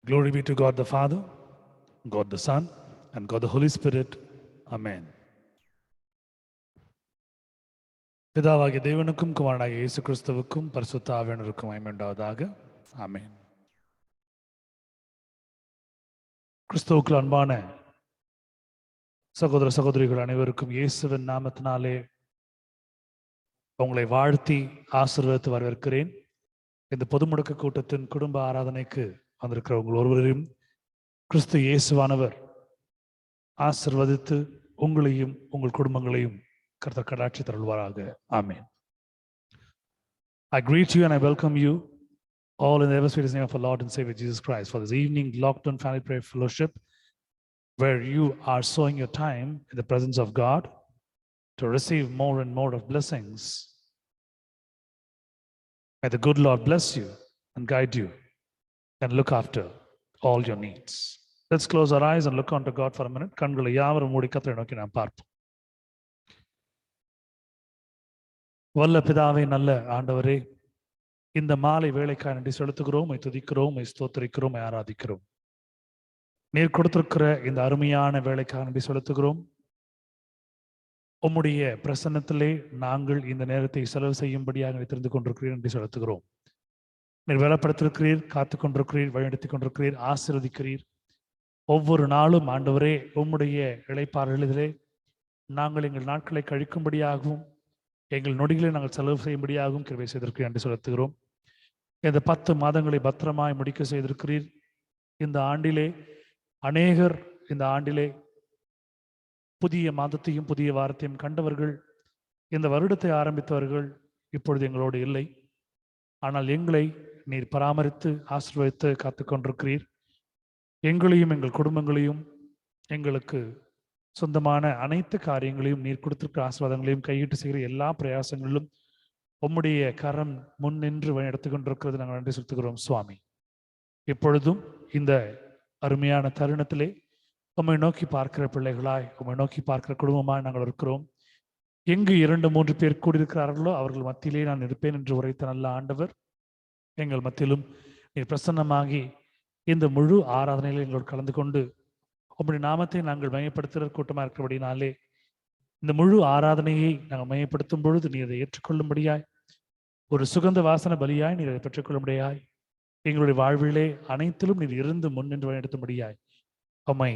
Glory be to God the Father, God the Son, and God the Holy Spirit. Amen. பிதாவாகிய தேவனுக்கும் குமாரனாகிய இயேசு கிறிஸ்துவுக்கும் பரிசுத்த ஆவியானவருக்கும் மகிமை உண்டாவதாக. ஆமென். கிறிஸ்துவுக்குள் அன்பான சகோதர சகோதரிகள் அனைவருக்கும் இயேசுவின் நாமத்தினாலே உங்களை வாழ்த்தி ஆசீர்வதித்து வரவேற்கிறேன். இந்த பொது முடக்க கூட்டத்தின் குடும்ப ஆராதனைக்கு வந்திருக்கிற உங்கள் ஒருவரையும் கிறிஸ்து இயேசுவானவர் ஆசீர்வதித்து உங்களையும் உங்கள் குடும்பங்களையும் கர்த்தர் கடாட்சி தருள்வாராக. ஆமென். I greet you and I welcome you all in the ever sweetest name of our Lord and Savior Jesus Christ for this evening lockdown family prayer fellowship, where you are sowing your time in the presence of God to receive more and more of blessings. May the good Lord bless you and guide you and look after all your needs. Let's close our eyes and look unto God for a minute. கண்களை யாவரும் மூடி கர்த்தரை நோக்கி நாம் பார்ப்போம். வல்ல பிதாவே, நல்ல ஆண்டவரே, இந்த மாலை வேளைக்காய் நன்றி செலுத்துகிறோம், துதிக்கிறோம், ஸ்தோத்திரிக்கிறோம், ஆராதிக்கிறோம். நீர் கொடுத்திருக்கிற இந்த அருமையான வேளைக்காக நன்றி செலுத்துகிறோம். உம்முடைய பிரசன்னத்திலே நாங்கள் இந்த நேரத்தை செலவு செய்யும்படியாக தெரிந்து கொண்டிருக்கிறீர் நன்றி செலுத்துகிறோம். நீர் வேலைப்படுத்திருக்கிறீர், காத்து கொண்டிருக்கிறீர், வழிநடத்தி கொண்டிருக்கிறீர், ஆசீர்வதிக்கிறீர். ஒவ்வொரு நாளும் ஆண்டவரே உம்முடைய இளைப்பாறுதலிலே நாங்கள் எங்கள் நாட்களை கழிக்கும்படியாகவும் எங்கள் நொடிகளை நாங்கள் செலவு செய்யும்படியாகவும் கிருபை செய்திருக்கிறீர் என்று செலுத்துகிறோம். இந்த 10 மாதங்களை பத்திரமாய் முடிக்க செய்திருக்கிறீர். இந்த ஆண்டிலே அநேகர் இந்த ஆண்டிலே புதிய மாதத்தையும் புதிய வாரத்தையும் கண்டவர்கள், இந்த வருடத்தை ஆரம்பித்தவர்கள் இப்பொழுது எங்களோடு இல்லை. ஆனால் எங்களை நீர் பராமரித்து ஆசீர்வதித்து காத்து கொண்டிருக்கிறீர். எங்களையும் எங்கள் குடும்பங்களையும் எங்களுக்கு சொந்தமான அனைத்து காரியங்களையும் நீர் கொடுத்திருக்கிற ஆசீர்வாதங்களையும் கையிட்டு செய்கிற எல்லா பிரயாசங்களிலும் உம்முடைய கரம் முன் நின்று எடுத்து கொண்டிருக்கிறது நாங்கள் நன்றி செலுத்துகிறோம் சுவாமி. இப்பொழுதும் இந்த அருமையான தருணத்திலே உம்மை நோக்கி பார்க்கிற பிள்ளைகளாய், உம்மை நோக்கி பார்க்கிற குடும்பமாய் நாங்கள் இருக்கிறோம். எங்கு 2-3 பேர் கூடியிருக்கிறார்களோ அவர்கள் மத்தியிலே நான் இருப்பேன் என்று உரைத்த நல்ல ஆண்டவர், எங்கள் மத்தியிலும் நீர் பிரசன்னமாகி இந்த முழு ஆராதனையில் எங்களோடு கலந்து கொண்டு உம்முடைய நாமத்தை நாங்கள் மையப்படுத்துகிற கூட்டமாக இருக்கிறபடினாலே இந்த முழு ஆராதனையை நாங்கள் மையப்படுத்தும் பொழுது நீர் அதை ஏற்றுக்கொள்ளும்படியாய், ஒரு சுகந்த வாசன பலியாய் நீர் அதை பெற்றுக்கொள்ளும்படியாய், எங்களுடைய வாழ்விலே அனைத்திலும் நீர் இருந்து முன் நின்று வழிநடத்தும்படியாய் உம்மை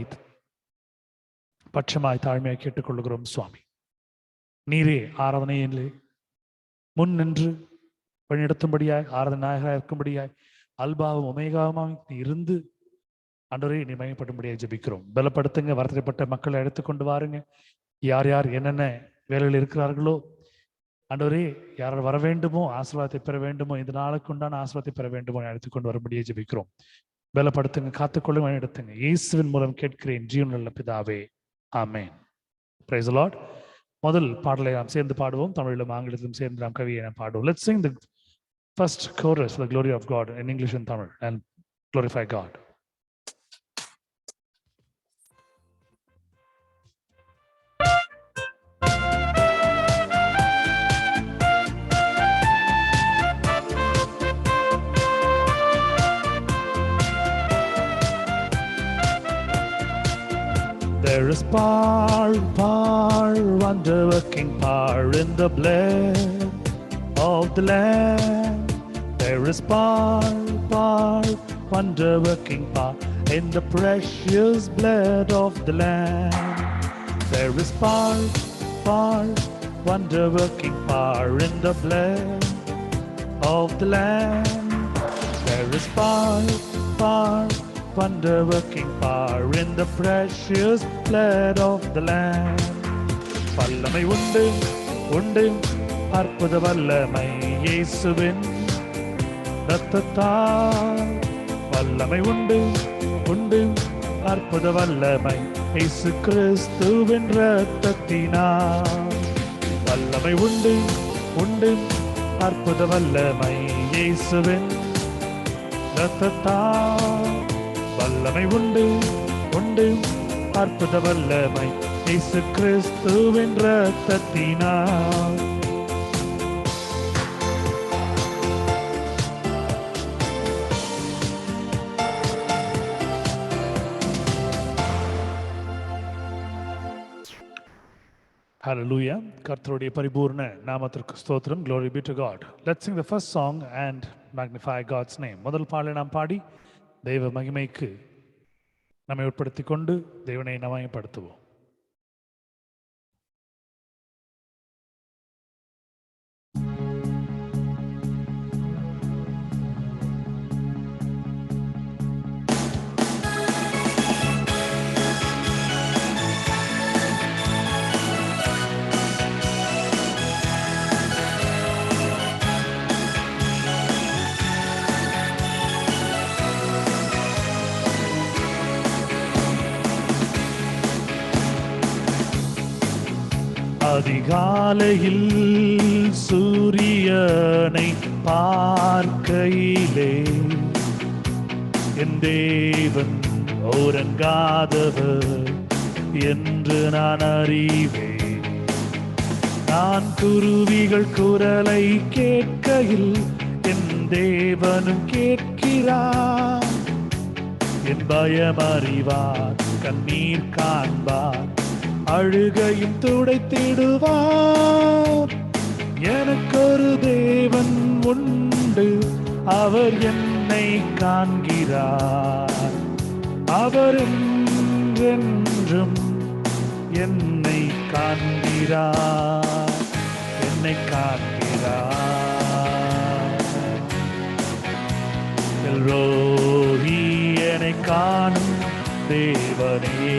பட்சமாய் தாழ்மையாய் கேட்டுக்கொள்ளுகிறோம் சுவாமி. நீரே ஆராதனையிலே முன் நின்று வழிநடத்தும்படியாய், ஆராதனை நாயகராக இருக்கும்படியாய், அல்பாவும் ஒமேகாவும் இருந்து ஆண்டவரே நீ மகிமைப்படும்படியாக ஜெபிக்கிறோம். பலப்படுத்துங்க. வருத்தப்பட்ட மக்களை எடுத்துக்கொண்டு வாருங்க. யார் யார் என்னென்ன வேலையில் இருக்கிறார்களோ ஆண்டவரே, யார் வர வேண்டுமோ, ஆசீர்வாதத்தை பெற வேண்டுமோ, இந்த நாளுக்கு உண்டான ஆசீர்வாதத்தை பெற வேண்டுமோ எடுத்துக்கொண்டு வரும்படியாக ஜெபிக்கிறோம். பலப்படுத்துங்க, காத்துக்கொள்ளும், வழிநடத்துங்க. இயேசுவின் மூலம் கேட்கிறேன் ஜீவனுள்ள பிதாவே, ஆமென். Praise the Lord. முதல் பாடலை நாம் சேர்ந்து பாடுவோம். தமிழிலும் ஆங்கிலத்திலும் சேர்ந்து நாம் கவியை நாம் பாடுவோம். Let's sing the first chorus for the glory of God in English and Tamil and glorify God. There is power, wonder-working power in the blood of the Lamb. There is power, wonder-working power in the precious blood of the Lamb. There is power, wonder-working power in the blood of the Lamb. There is power, wonder-working power in the precious blood of the Lamb. வல்லமை உண்டு உண்டு, அற்புத வல்லமை இயேசுவின் இரத்தத்தால். வல்லமை உண்டு உண்டு, அற்புத வல்லமை இயேசு கிறிஸ்துவின் இரத்தத்தினால். வல்லமை உண்டு உண்டு, அற்புத வல்லமை இயேசுவின் இரத்தத்தால். வல்லமை உண்டு உண்டு, அற்புத வல்லமை இயேசு கிறிஸ்துவின் இரத்தத்தினால். Hallelujah. கர்த்தருடைய பரிபூர்ண நாமத்திற்கு ஸ்தோத்திரம். Glory be to God. Let's sing the first song and magnify God's name. முதல் பாடலை நாம் பாடி தெய்வ மகிமைக்கு நம்மை உட்படுத்திக் கொண்டு தேவனை மகிமைப்படுத்துவோம். அதிகாலையில் சூரியனை பார்க்கையிலே என் தேவன் உறங்காதவர் என்று நான் அறிவேன். நான் குருவிகள் குரலை கேட்கையில் என் தேவனும் கேட்கிறார். என் பயம் அறிவார், கண்ணீர் காண்பார், அழுகையும் துடைத்திடுவார். எனக்கொரு தேவன் உண்டு, அவர் என்னை காண்கிறார். அவர் என்றென்றும் என்னை காண்கிறார், என்னை காண்கிறார். எல்ரோஹி என்னை காணும் தேவனே,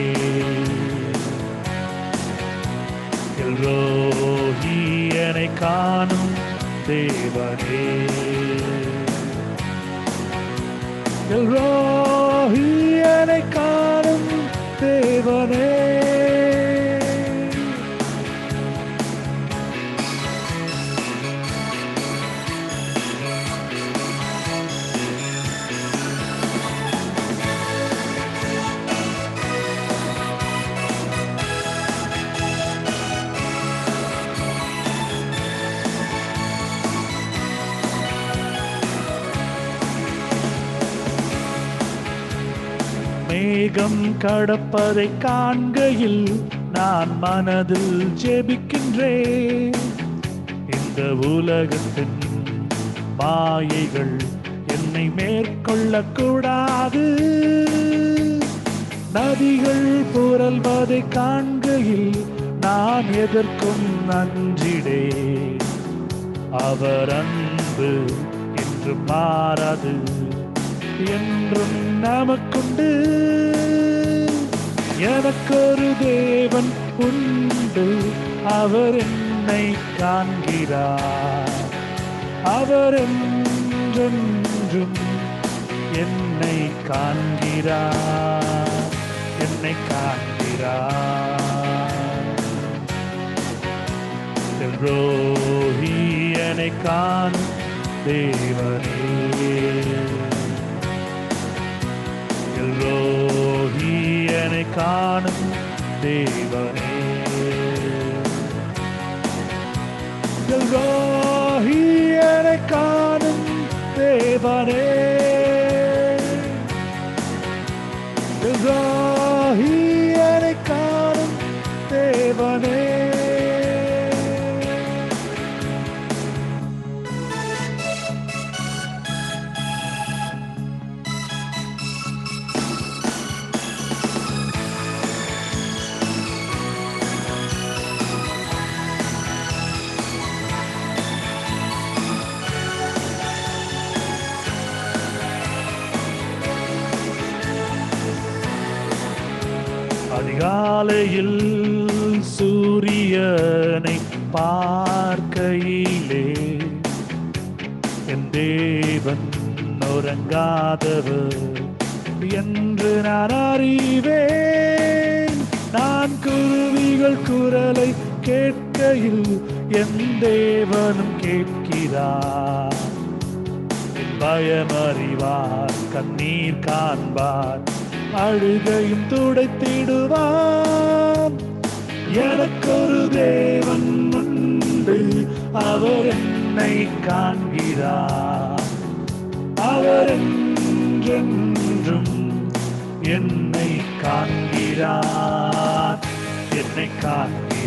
எல்ரோஹி என்னை காணும் தேவனே, எல்ரோஹி என்னை காணும் தேவனே. மேகம் கடப்பதை காண்கையில் நான் மனதில் ஜெபிக்கின்றேன். இந்த உலகத்தின் மாயைகள் என்னை மேற்கொள்ளக்கூடாது. நதிகள் புரள்வதை காண்கையில் நான் எதற்கும் நன்றிடேன். அவர் அன்பு என்று மாறாது, என்றும் நமக்குண்டு. எனக்கொரு தேவன் உண்டு, அவர் என்னை காண்கிறார். அவர் என்றென்றும் என்னை காண்கிறார், என்னை காண்கிறார். எல்ரோஹி என்னை காணும் தேவனே, எல்ரோஹி என்னை காணும் தேவனே, எல்ரோஹி என்னை காணும் தேவனே, எல்ரோஹி என்னை காணும் தேவனே. அதிகாலையில் சூரியனை பார்க்கையிலே என் தேவன் உறங்காதவர் என்று நான் அறிவேன். நான் குருவிகள் குரலை கேட்கையில் என் தேவனும் கேட்கிறார். பயம் அறிவார், கண்ணீர் காண்பார், அழுகையும் துடைத்திடுவார். எனக்கொரு தேவன் உண்டு, அவர் என்னை காண்கிறார். அவர் என்றென்றும் என்னை காண்கிறார், என்னை காண்கிறார்.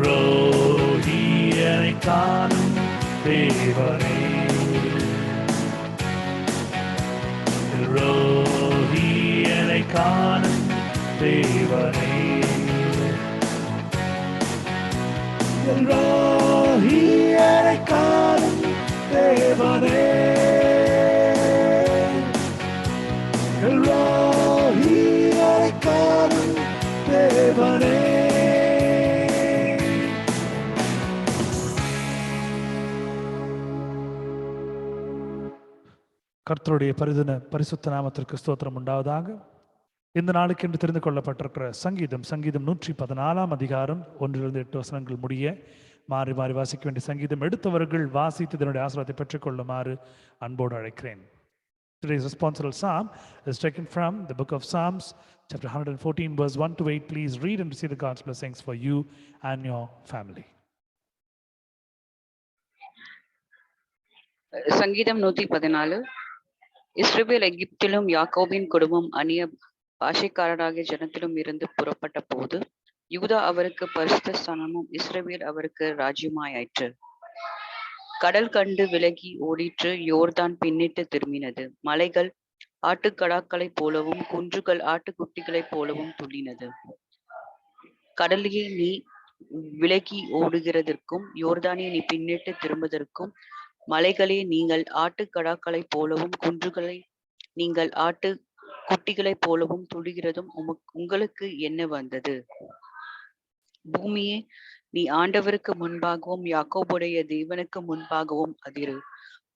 ரோஹியனை காணும் தேவனே, ரோஹியனை காணும் தேவனே, ரோஹியனை காணும் தேவனே, ரோஹியனை காணும் தேவனே. கர்த்தருடைய பரிசுத்த நாமத்திற்கு ஸ்தோத்திரம் உண்டாவதாக. இந்த நாளுக்கு என்று தெரிந்து கொள்ளப்பட்டிருக்கிற சங்கீதம் 114 அதிகாரம் 1-8 வசனங்கள் முடிய மாறி மாறி வாசிக்க வேண்டிய சங்கீதம் எடுத்தவர்கள் வாசித்து இதனுடைய ஆசீர்வாதத்தை பெற்றுக்கொள்ளுமாறு அன்போடு அழைக்கிறேன். Today's responsible psalm is taken from the book of Psalms, chapter 114, verse 1-8. Please read and receive the God's blessings for you and your family. சங்கீதம் 114. இஸ்ரவேல் எகிப்திலும் யாக்கோபின் குடும்பம் அந்நிய பாஷைக்காரராகிய ஜனத்திலும் இருந்து புறப்பட்ட போது யூதா அவருக்கு பரிசுத்த ஸ்தானமும் இஸ்ரவேல் அவருக்கு ராஜ்யமாயிற்று. கடல் கண்டு விலகி ஓடிற்று, யோர்தான் பின்னிட்டு திரும்பினது. மலைகள் ஆட்டுக்கடாக்களைப் போலவும் குன்றுகள் ஆட்டுக்குட்டிகளைப் போலவும் துள்ளினது. கடலையே நீ விலகி ஓடுகிறதற்கும் யோர்தானே நீ பின்னிட்டு திரும்புவதற்கும் மலைகளே நீங்கள் ஆட்டுக்கடாக்களைப் போலவும் குன்றுகளை நீங்கள் ஆட்டு குட்டிகளைப் போலவும் துள்ளுகிறதும் உங்களுக்கு என்ன வந்தது? பூமியே நீ ஆண்டவருக்கு முன்பாகவும் யாக்கோபுடைய தேவனுக்கு முன்பாகவும் அதிரு.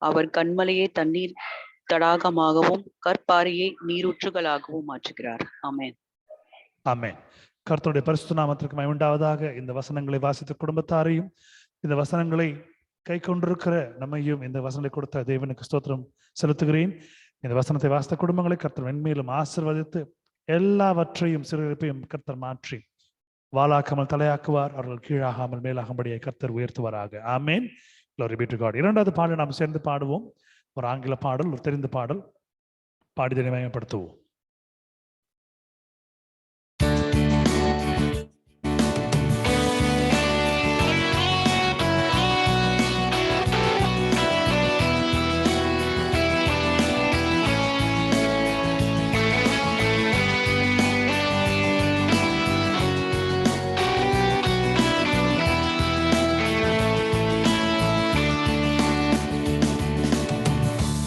அவர் கன்மலையை தண்ணீர் தடாகமாகவும் கற்பாறையை நீரூற்றுகளாகவும் மாற்றுகிறார். ஆமென். ஆமென். கர்த்தருடைய பரிசுத்த நாமத்திற்கு மகிமை உண்டாவதாக. இந்த வசனங்களை வாசித்த குடும்பத்தாரையும் இந்த வசனங்களை கை கொண்டிருக்கிற நம்மையும் இந்த வசனங்களை கொடுத்த தேவனுக்கு ஸ்தோத்திரம் செலுத்துகிறேன். இந்த வசனத்தை வாசித்த குடும்பங்களை கர்த்தர் மென்மேலும் ஆசீர்வதித்து எல்லாவற்றையும் சிறுப்பையும் கர்த்தர் மாற்றி வாளாக்காமல் தலையாக்குவார். அவர்கள் கீழாகாமல் மேலாகும்படியை கர்த்தர் உயர்த்துவாராக. ஆமென். Glory be to God. இரண்டாவது பாடல் நாம் சேர்ந்து பாடுவோம். ஒரு ஆங்கில பாடல், ஒரு தெரிந்த பாடல் பாடி மகிமைப்படுத்துவோம்.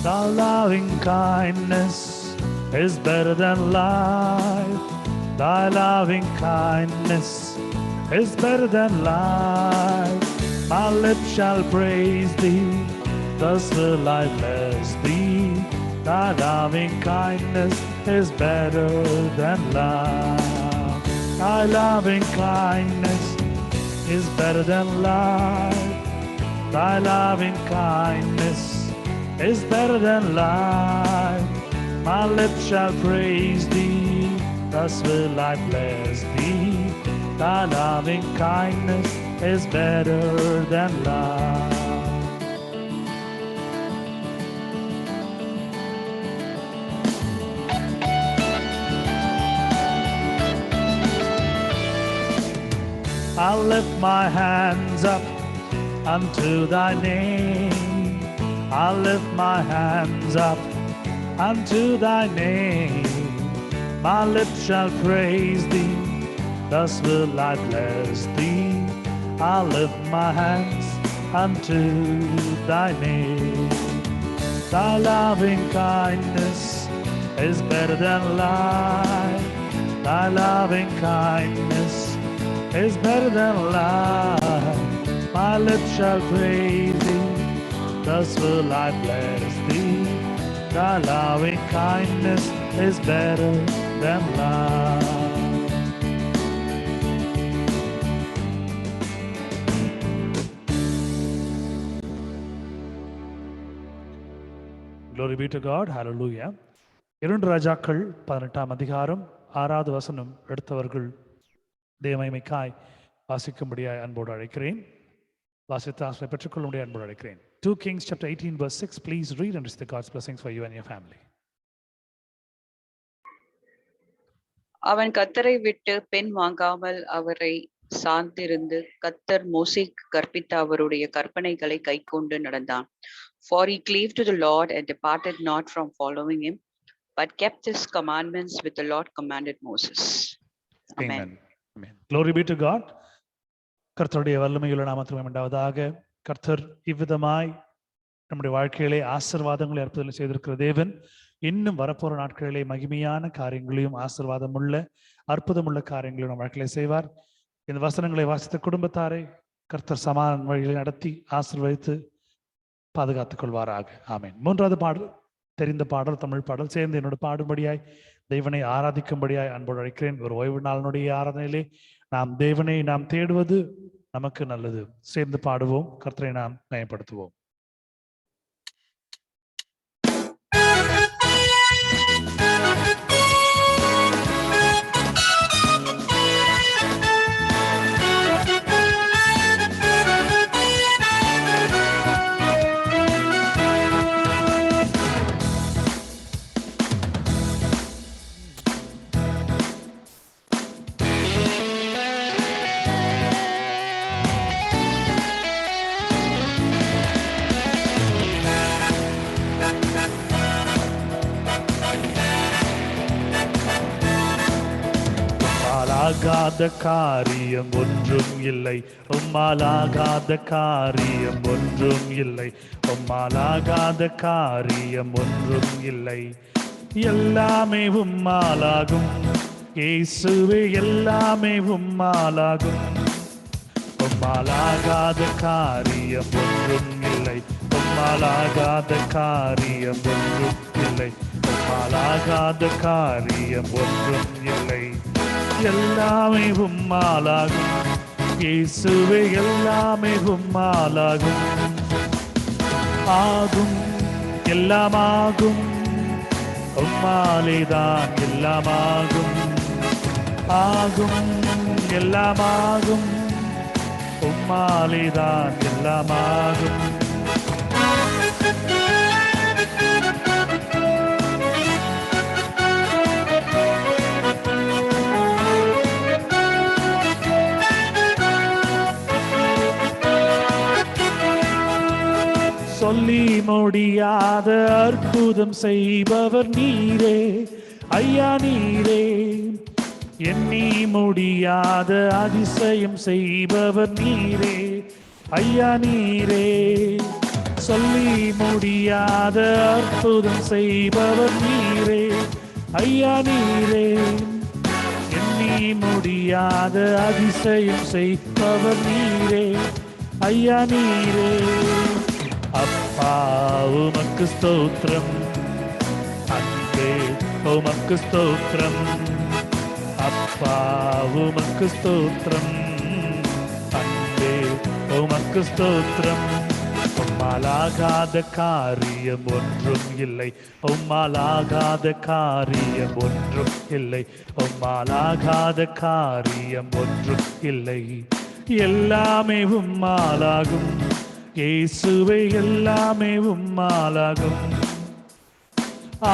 Thy loving kindness is better than life. Thy loving kindness is better than life. My lips shall praise thee, thus will I bless thee. Thy loving kindness is better than life. Thy loving kindness is better than life. Thy loving kindness is better than life. My lips shall praise thee, thus will I bless thee. Thy loving kindness is better than life. I'll lift my hands up unto thy name. I'll lift my hands up unto thy name. My lips shall praise thee, thus will I bless thee. I'll lift my hands unto thy name. Thy loving kindness is better than life. Thy loving kindness is better than life. My lips shall praise thee, thus will I bless thee. Thy loving kindness is better than life. Glory be to God. Hallelujah. 2 ராஜாக்கள் 18 அதிகாரம் 6வது வசனம் எடுத்தவர்கள் தேவமகிமைக்காய் வாசிக்கும்படியாய் அன்போடு அழைக்கிறேன். வாசித்த ஆசீர்வாதத்தை பெற்றுக்கொள்ளும்படியாய் அன்போடு அழைக்கிறேன். 2 Kings chapter 18 verse 6. Please read and receive the God's blessings for you and your family. அவன் கர்த்தரை விட்டு பெண் வாங்காமல் அவரை சார்ந்திருந்து கர்த்தர் மோசேக்கு கற்பித்த அவருடைய கற்பனைகளை கைக்கொண்டு நடந்தான். For he cleaved to the Lord and departed not from following him, but kept his commandments which the Lord commanded Moses. Amen. Amen. Glory be to God. கர்த்தருடைய வல்லமையுள்ள நாமத்திற்கு உண்டாவதாக. கர்த்தர் இவ்விதமாய் நம்முடைய வாழ்க்கையிலே ஆசீர்வாதங்களை அற்புதங்களை செய்திருக்கிற தேவன் இன்னும் வரப்போற நாட்களிலே மகிமையான காரியங்களையும் ஆசீர்வாதமுள்ள அற்புதமுள்ள காரியங்களையும் நம்ம வாழ்க்கையிலே செய்வார். இந்த வசனங்களை வாசித்த குடும்பத்தாரை கர்த்தர் சமாதான வழிகளை நடத்தி ஆசீர்வதித்து பாதுகாத்துக் கொள்வாராக. ஆமென். மூன்றாவது பாடல், தெரிந்த பாடல், தமிழ் பாடல். சேர்ந்து என்னோட பாடும்படியாய் தேவனை ஆராதிக்கும்படியாய் அன்போடு அழைக்கிறேன். ஒரு ஓய்வு நாளினுடைய ஆராதனையிலே நாம் தேவனை நாம் தேடுவது நமக்கு நல்லது. சேர்ந்து பாடுவோம், கர்த்தரை நாம் பயன்படுத்துவோம். ஆகாத காரியம் ஒன்றும் இல்லை, உம்மாலாகாத காரியம் ஒன்றும் இல்லை, உம்மாலாகாத காரியம் ஒன்றும் இல்லை. எல்லாமே உம்மாலாகும் இயேசுவே, எல்லாமே உம்மாலாகும். உம்மாலாகாத காரியம் ஒன்றும் இல்லை, உம்மாலாகாத காரியம் ஒன்றும் இல்லை, உம்மாலாகாத காரியம் ஒன்றும் இல்லை. எல்லாமே உம்மாலாகும் இயேசுவே, எல்லாமே உம்மாலாகும். ஆகும் எல்லாமாகும், உம்மாலேதான் எல்லாமாகும். ஆகும் எல்லாமாகும், உம்மாலேதான் எல்லாமாகும். சொல்லி முடியாத அற்புதம் செய்பவர் நீரே ஐயா, நீரே. எண்ணி முடியாத அதிசயம் செய்பவர் நீரே ஐயா, நீரே. சொல்லி முடியாத அற்புதம் செய்பவர் நீரே ஐயா, நீரே. எண்ணி முடியாத அதிசயம் செய்பவர் நீரே ஐயா, நீரே. அப்பா உமக்கு ஸ்தோத்திரம், அன்பே உமக்கு ஸ்தோத்திரம். அப்பா உமக்கு ஸ்தோத்திரம், அன்பே உமக்கு ஸ்தோத்திரம். உம்மாலாகாத காரியம் ஒன்றும் இல்லை, உம்மாலாகாத காரியம் ஒன்றும் இல்லை, உம்மாலாகாத காரியம் ஒன்றும் இல்லை. எல்லாமே உம்மாலாகும் இயேசுவே, எல்லாமே உம்மாலாகும்.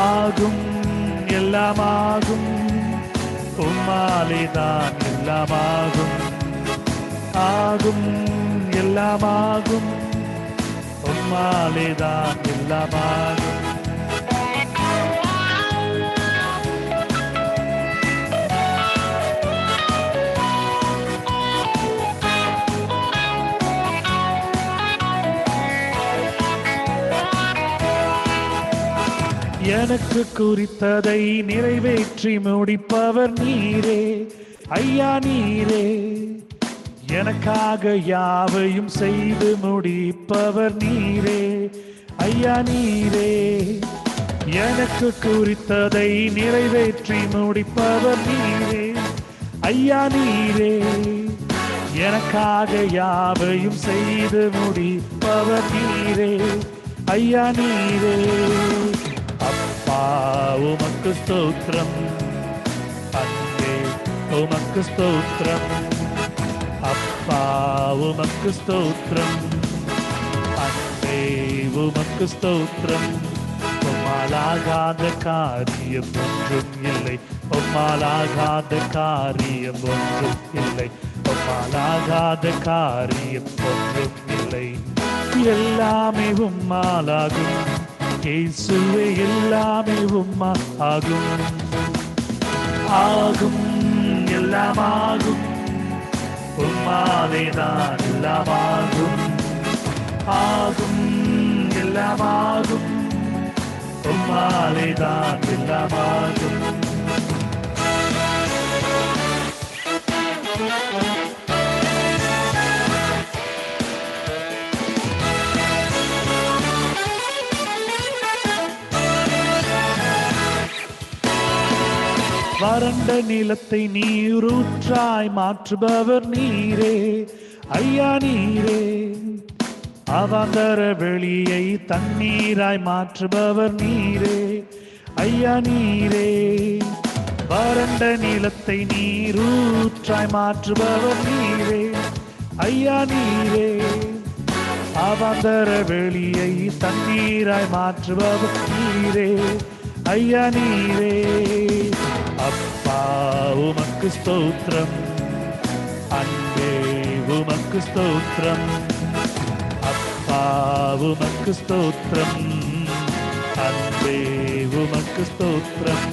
ஆகும் எல்லாமாகும், உம்மாலேதான் எல்லாமாகும். ஆகும் எல்லாமாகும், உம்மாலேதான் எல்லாமாகும். எனக்கு குறித்ததை நிறைவேற்றி முடிப்பவர் நீரே ஐயா, நீரே. எனக்காக யாவையும் செய்து முடிப்பவர் நீரே ஐயா, நீரே. எனக்கு குறித்ததை நிறைவேற்றி முடிப்பவர் நீரே ஐயா, நீரே. எனக்காக யாவையும் செய்து முடிப்பவர் நீரே ஐயா, நீரே. அப்பா உமக்கு ஸ்தோத்திரம், அன்பே உமக்கு ஸ்தோத்திரம். அப்பா உமக்கு ஸ்தோத்திரம், அன்பே உமக்கு ஸ்தோத்திரம். உம்மாலாகாத காரியம் ஒன்றும் இல்லை, உம்மாலாகாத காரியம் ஒன்றும் இல்லை. உம்மாலாகாத காரியம் ஒன்றும் இல்லை. எல்லாமே உம்மாலாகும் இயேசுவே, எல்லாமே உம்மா ஆகும். ஆகும், எல்லாம் ஆகும், உம்மாலேதான் எல்லாம் ஆகும். ஆகும், எல்லாம் ஆகும், உம்மாலேதான் எல்லாம் ஆகும். வறண்ட நிலத்தை நீரூற்றாய் மாற்றுபவர் நீரே ஐயா நீரே. அவாந்தர வெளியை தண்ணீராய் மாற்றுபவர் நீரே ஐயா நீரே. வறண்ட நிலத்தை நீரூற்றாய் மாற்றுபவர் நீரே ஐயா நீரே. அவாந்தர வெளியை தண்ணீராய் மாற்றுபவர் நீரே ஐயா நீரே. அப்பா உமக்கு ஸ்தோத்திரம், அன்பே உமக்கு ஸ்தோத்திரம். அப்பா உமக்கு ஸ்தோத்திரம், அன்பே உமக்கு ஸ்தோத்திரம்.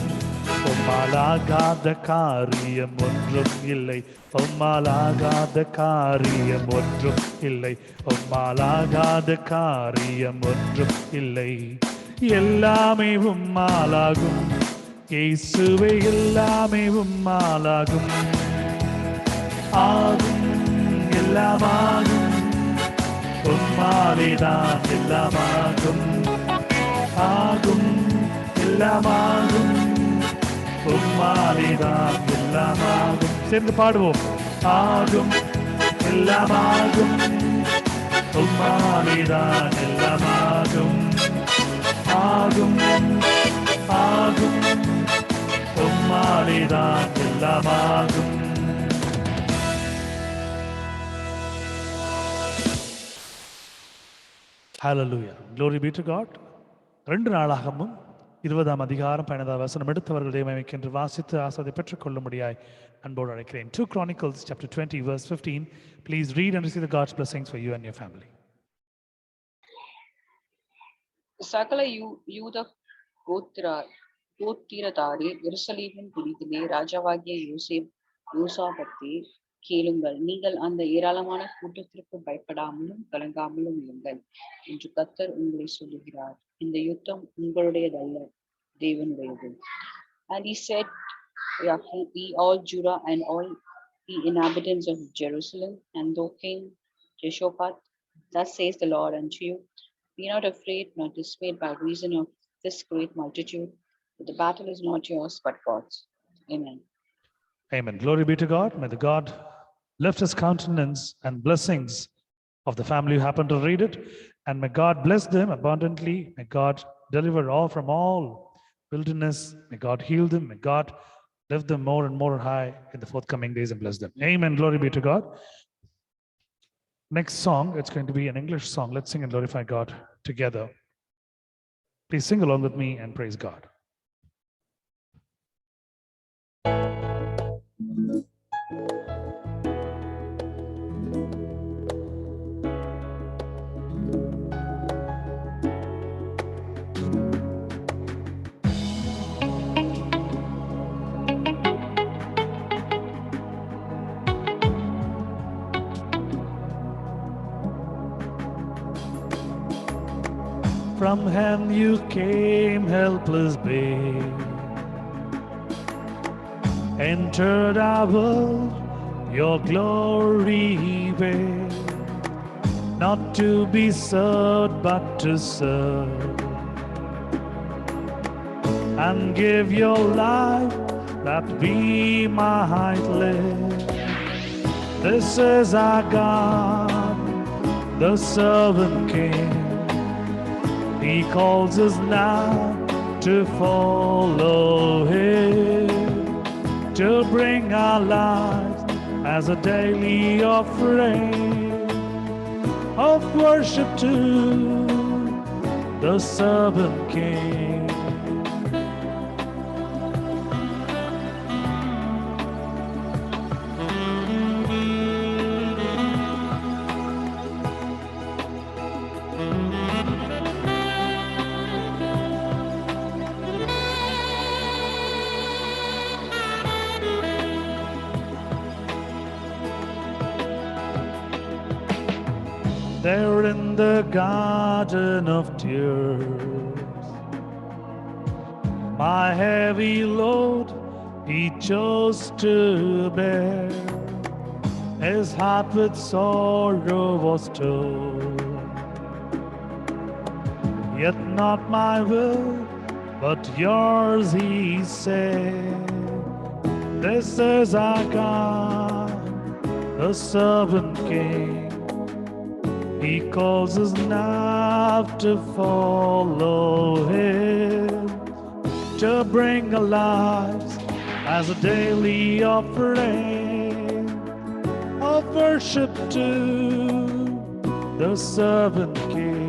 உம்மாலாகாத காரியம் ஒன்றும் இல்லை. உம்மாலாகாத காரியம் ஒன்றும் இல்லை. உம்மாலாகாத காரியம் ஒன்றும் இல்லை. எல்லாமே உம்மாலாகும் இயேசுவே, எல்லாமே உம்மாலாகும். ஆகும், எல்லாம் ஆகும், உம்மாலேதான் எல்லாம் ஆகும். ஆகும், எல்லாம் ஆகும், உம்மாலேதான் எல்லாம் ஆகும். சேர்ந்து பாடுவோம். ஆகும், எல்லாம் ஆகும், உம்மாலேதான் எல்லாம் ஆகும். ஆகும், ஆகும், உம்மாலேதான் எல்லாம் ஆகும். Hallelujah. Glory be to God. 2 நாளாகமும் 20ஆம் அதிகாரம் 15ஆம் வசனம் எடுத்தவர்கள் தேவமைக்கென்று வாசித்து ஆசாதை பெற்றுக் கொள்ளும்படியாய் அன்போடு அழைக்கிறேன். 2 Chronicles chapter 20 verse 15. Please read and receive the God's blessings for you and your family. சகல யூத கோத்திரத்தாரே, எருசலேமின் குடிகளே, ராஜாவாகிய யோசாபத்தே கேளுங்கள். நீங்கள் அந்த ஏராளமான கூட்டத்திற்கு பயப்படாமலும் கலங்காமலும் இருங்கள் என்று கர்த்தர் உங்களை சொல்லுகிறார். இந்த யுத்தம் உங்களுடையதல்ல, தேவனுடையது. And he said, ye all Judah and all the inhabitants of Jerusalem, and thou King Jehoshaphat, thus says the Lord unto you, be not afraid nor dismayed by reason of this great multitude, for the battle is not yours but God's. Amen. Amen. Glory be to God. May the God lift his countenance and blessings of the family who happen to read it, and may God bless them abundantly. May God deliver all from all wilderness. May God heal them. May God lift them more and more high in the forthcoming days and bless them. Amen. Glory be to God. Next song, it's going to be an English song. Let's sing and glorify God together. Please sing along with me and praise God. From hell you came, helpless babe, entered our world, your glory wear, not to be served but to serve, and give your life that we might live. This is our God, the servant King. He calls us now to follow him, to bring our lives as a daily offering of worship to the servant King. there in the garden of tears. My heavy load he chose to bear. His heart with sorrow was torn. Yet not my will, but yours, he said. This is our God, the servant king. He calls us now to follow him, to bring our lives as a daily offering of worship to the servant king.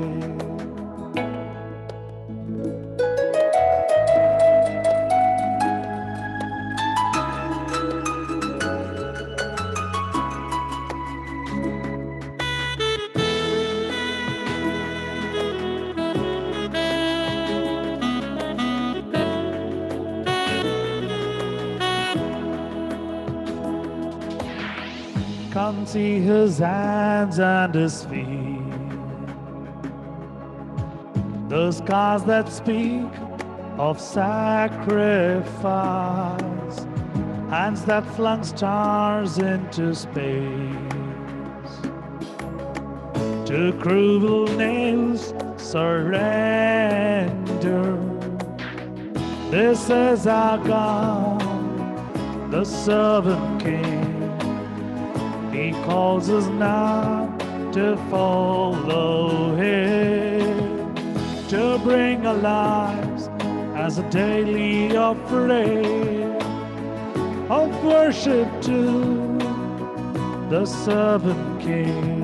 Come see his hands and his feet, the scars that speak of sacrifice, hands that flung stars into space, to cruel nails surrender. This is our God, the servant king. He calls us now to follow him, to bring our lives as a daily offering of worship to the servant king.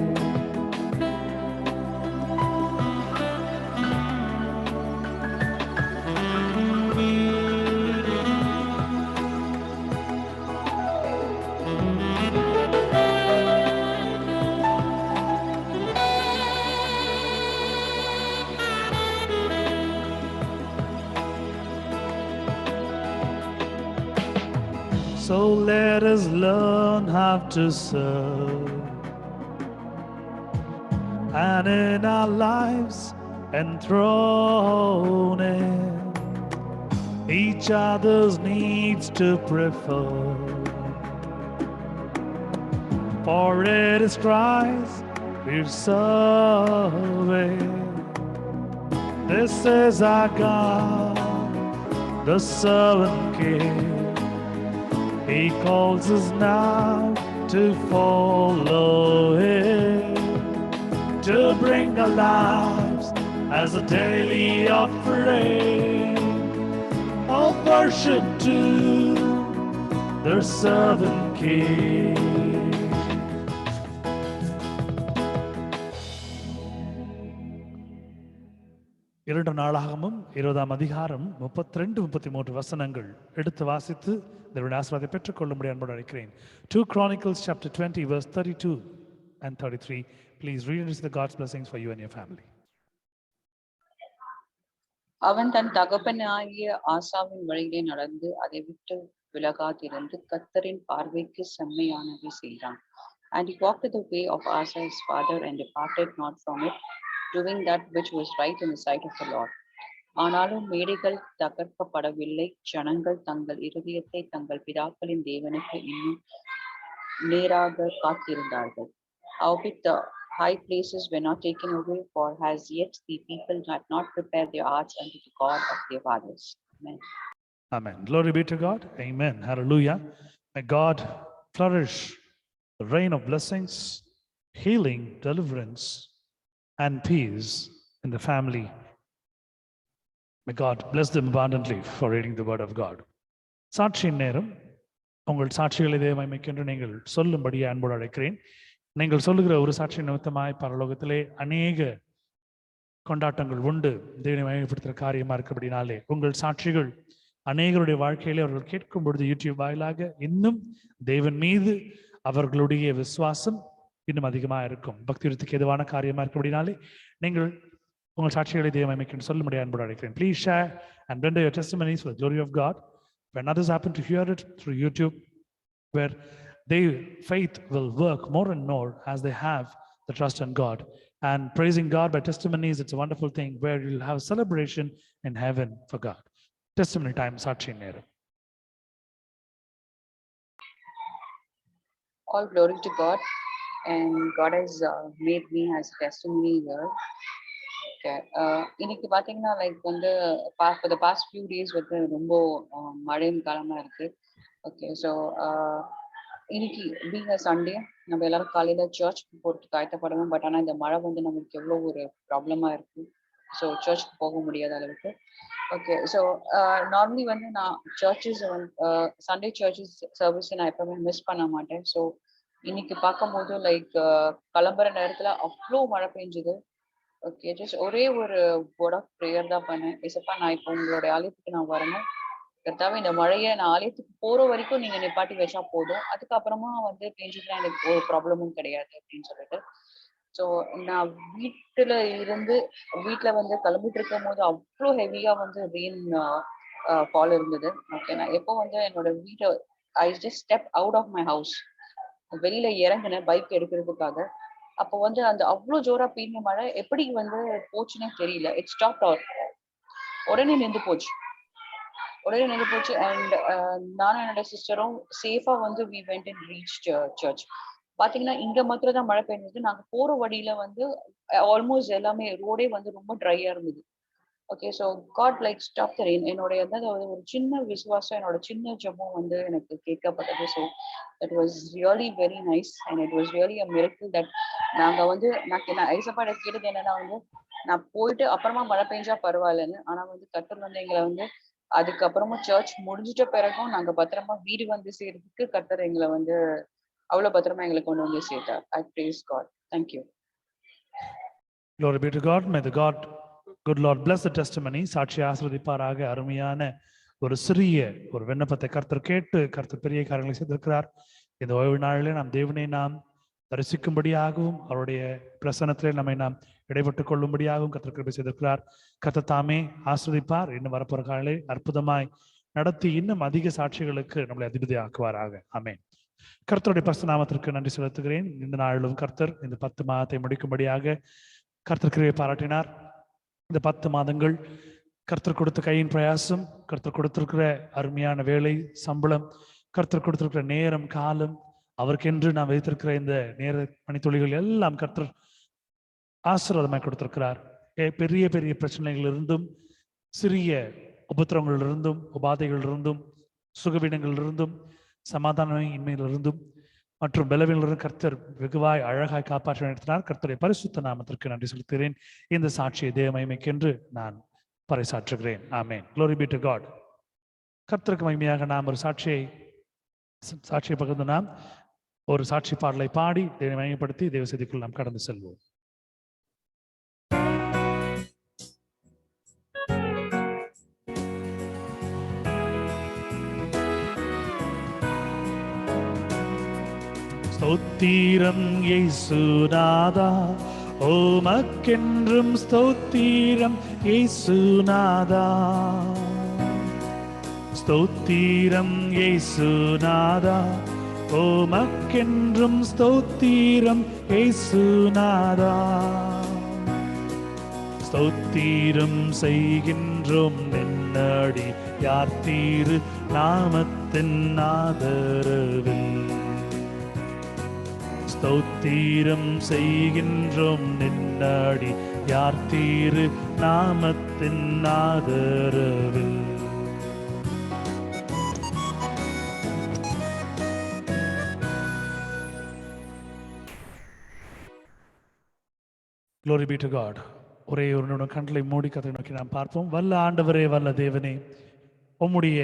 So let us learn how to serve, and in our lives enthrone it, each other's needs to prefer. For it is Christ we're serving. This is our God, the servant king. He calls us now to follow him, to bring our lives as a daily offering of worship to the servant king. இரண்டு நாளாகமும் 20ஆம் அதிகாரம் 32-33 வசனங்கள் எடுத்து வாசித்து தேவனுடைய ஆசீர்வாதத்தை பெற்றுக்கொள்ளும்படி அன்போடு அழைக்கிறேன். 2 Chronicles chapter 20 verse 32 and 33. Please read and receive the God's blessings for you and your family. அவன் தன் தகப்பனாகிய ஆசாவின் வழியிலே நடந்து அதை விட்டு விலகாதிருந்து கர்த்தரின் பார்வைக்கு செம்மையானதை செய்தான். And he walked the way of Asa his father and departed not from it, doing that which was right in the sight of the Lord. ஆனாலும் மேடைகள் தகர்க்கப்படவில்லை, ஜனங்கள் தங்கள் இருதயத்தை தங்கள் பிதாக்களின் தேவனுக்கு இன்னும் நேராக காத்திருந்தார்கள். Howbeit the high places were not taken away, for as yet the people had not prepared their hearts unto the God of their fathers. Amen. Amen. Glory be to God. Amen. Hallelujah. May God flourish the rain of blessings, healing, deliverance, and peace in the family. May God bless them abundantly for reading the word of God. சாட்சியின் நேரம். உங்கள் சாட்சிகளை தேவமைக்கென்று நீங்கள் சொல்லும்படி அன்போடு அழைக்கிறேன். நீங்கள் சொல்லுகிற ஒரு சாட்சி நிமித்தமாய் பரலோகத்திலே அநேக கொண்டாட்டங்கள் உண்டு. தேவனை மகிமைப்படுத்துகிற காரியமா இருக்கிறபடினாலே உங்கள் சாட்சிகள் அநேகருடைய வாழ்க்கையிலே அவர்கள் கேட்கும் பொழுது யூடியூப் வாயிலாக இன்னும் தேவன் மீது அவர்களுடைய விசுவாசம் இன்னும் அதிகமாக இருக்கும். பக்தியுக்கு எதுவான காரியமா இருக்கிறபடினாலே நீங்கள் உங்கள் சாட்சிகளை தேவமைக்கு சொல்லும்படி அன்போடு அழைக்கிறேன். Please share and render your testimonies for the glory of God. When others happen to hear it through YouTube, where their faith will work more and more as they have the trust in God. And praising God by testimonies, it's a wonderful thing where you'll have celebration in heaven for God. Testimony time, Sachi Neram. All glory to God, and God has made me as a testimony here. Okay. இன்னைக்கு பாத்தீங்கன்னா like வந்து for the past few days வந்து ரொம்ப மழையின் காலமா இருக்கு. Okay, so இன்னைக்கு being a Sunday நம்ம எல்லாரும் காலையில சர்ச் போறதுக்கு ஆயத்தப்படணும். பட் ஆனால் இந்த மழை வந்து நம்மளுக்கு எவ்வளோ ஒரு ப்ராப்ளமா இருக்கு. ஸோ சர்ச்சுக்கு போக முடியாத அளவுக்கு. ஓகே, ஸோ நார்மலி வந்து நான் சர்ச்சஸ் வந்து சண்டே சர்ச்சஸ் சர்வீஸ் நான் எப்பவுமே மிஸ் பண்ண மாட்டேன். ஸோ இன்னைக்கு பார்க்கும்போது லைக் கிளம்புற நேரத்துல அவ்வளோ மழை பெஞ்சுது. ஓகே, ஜஸ்ட் ஒரே ஒரு வேர்ட் ஆஃப் ப்ரேயர் தான் பண்ணேன். ஏசப்பா, நான் இப்போ உங்களோட ஆலயத்துக்கு நான் வரணும். கர்த்தாவே, இந்த மழையை நான் ஆலயத்துக்கு போற வரைக்கும் நீங்க நிப்பாட்டி வச்சா போதும். அதுக்கப்புறமா வந்து பெஞ்சுதுன்னா எனக்கு ஒரு ப்ராப்ளமும் கிடையாது அப்படின்னு சொல்லிட்டு. ஸோ நான் வீட்டுல வந்து கிளம்பிட்டு இருக்கும் போது அவ்வளோ ஹெவியா வந்து ரெயின் ஃபால் இருந்தது. ஓகே, நான் எப்போ வந்து என்னோட வீட்டை I just step out of my house, வெளியில இறங்கினேன் பைக் எடுக்கிறதுக்காக. அப்போ வந்து அந்த அவ்வளோ ஜோரா பெய்ஞ்ச மழை எப்படி வந்து போச்சுன்னே தெரியல. இட் ஸ்டாப் உடனே நின்று போச்சு. அண்ட் நானும் என்னோட சிஸ்டரும் சேஃபா வந்து we went and reach church. பாத்தீங்கன்னா இங்க மாத்திரம் தான் மழை பெய்ஞ்சது. நாங்க போற வழியில வந்து ஆல்மோஸ்ட் எல்லாமே ரோடே வந்து ரொம்ப ட்ரையா இருந்தது. Okay, so God like stop the rain. என்னுடைய ஒரு சின்ன விசுவாசம், என்னோட சின்ன ஜெபம் வந்து எனக்கு கேட்கப்பட்டது. So that was really very nice and it was really a miracle that நாங்க வந்து நான் ஐசப்பாட கேட்டது என்னன்னா வந்து நான் போயிட்டு அப்புறமா மழை பெஞ்சா பரவாயில்லன்னு. ஆனா வந்து கர்த்தர் வந்து எங்களை வந்து அதுக்கப்புறமா சர்ச் முடிஞ்சிட்ட பிறகும் நாங்க பத்திரமா வீடு வந்து சேர்றதுக்கு கர்த்தர் எங்களை வந்து அவ்வளவு பத்திரமா எங்களை கொண்டு வந்து சேர்த்தார். I praise God. Thank you. Glory be to God. May the good Lord bless the testimony. சாட்சி ஆசீர்வதிப்பாராக. அருமையான ஒரு சிறிய ஒரு விண்ணப்பத்தை கர்த்தர் கேட்டு கர்த்தர் பெரிய காரியங்களை செய்திருக்கிறார். இந்த ஓய்வு நாளிலே நாம் தேவனை நாம் தரிசிக்கும்படியாகவும் அவருடைய பிரசன்னத்திலே நம்மை நாம் இடைப்பட்டுக் கொள்ளும்படியாகவும் கர்த்தர் கிருபை செய்திருக்கிறார். கர்த்தர் தாமே ஆசீர்வதிப்பார். இன்னும் வரப்போற காலையிலே அற்புதமாய் நடத்தி இன்னும் அதிக சாட்சிகளுக்கு நம்மளை அதிபதி ஆக்குவாராக. ஆமென். கர்த்தருடைய பரிசுத்த நாமத்திற்கு நன்றி செலுத்துகிறேன். இந்த நாளிலும் கர்த்தர் இந்த 10 மாதத்தை முடிக்கும்படியாக கர்த்தர் கிருபை பாராட்டினார். இந்த 10 மாதங்கள் கர்த்தர் கொடுத்த கையின் பிரயாசம், கர்த்தர் கொடுத்திருக்கிற அருமையான வேலை, சம்பளம், கர்த்தர் கொடுத்திருக்கிற நேரம், காலம், அவருக்கென்று நாம் வைத்திருக்கிற இந்த நேர மணித்துளிகள் எல்லாம் கர்த்தர் ஆசீர்வாதமாய் கொடுத்திருக்கிறார். பெரிய பெரிய பிரச்சனைகளிலிருந்தும், சிறிய உபத்திரங்களிலிருந்தும், உபாதைகளிலிருந்தும், சுகவீனங்களிலிருந்தும், சமாதான இன்மையிலிருந்தும் மற்றும் பலவீனங்களிலிருந்து கர்த்தர் வெகுவாய் அழகாய் காப்பாற்றி நடத்தினார். கர்த்தருடைய பரிசுத்த நாமத்திற்கு நன்றி செலுத்துகிறேன். இந்த சாட்சியை தேவ மகிமைக்கென்று நான் பறைசாற்றுகிறேன். ஆமென். Glory be to God. கர்த்தருக்கு மகிமையாக நாம் ஒரு சாட்சியை பகிர்ந்து நாம் ஒரு சாட்சி பாடலை பாடி தேவனை மகிமைப்படுத்தி தேவ செய்திக்குள் நாம் கடந்து செல்வோம். ஸ்தோத்திரம் இயேசுநாதா, உமக்கென்றும் ஸ்தோத்திரம் இயேசுநாதா. ஸ்தோத்திரம் இயேசுநாதா, உமக்கென்றும் ஸ்தோத்திரம் இயேசுநாதா. ஸ்தோத்திரம் செய்கின்றோம் நின்னடி யார் தீரு நாமத்தின் ஆதரவில். ஸ்தோத்திரம் செய்கின்றோம் நின்னடி யார் தீரு நாமத்தின் ஆதரவில். Glory be to God. ஒரே ஒரு நிமிடம் கண்களை மூடி கதை நோக்கி நாம் பார்ப்போம். வல்ல ஆண்டவரே, வல்ல தேவனே, உம்முடைய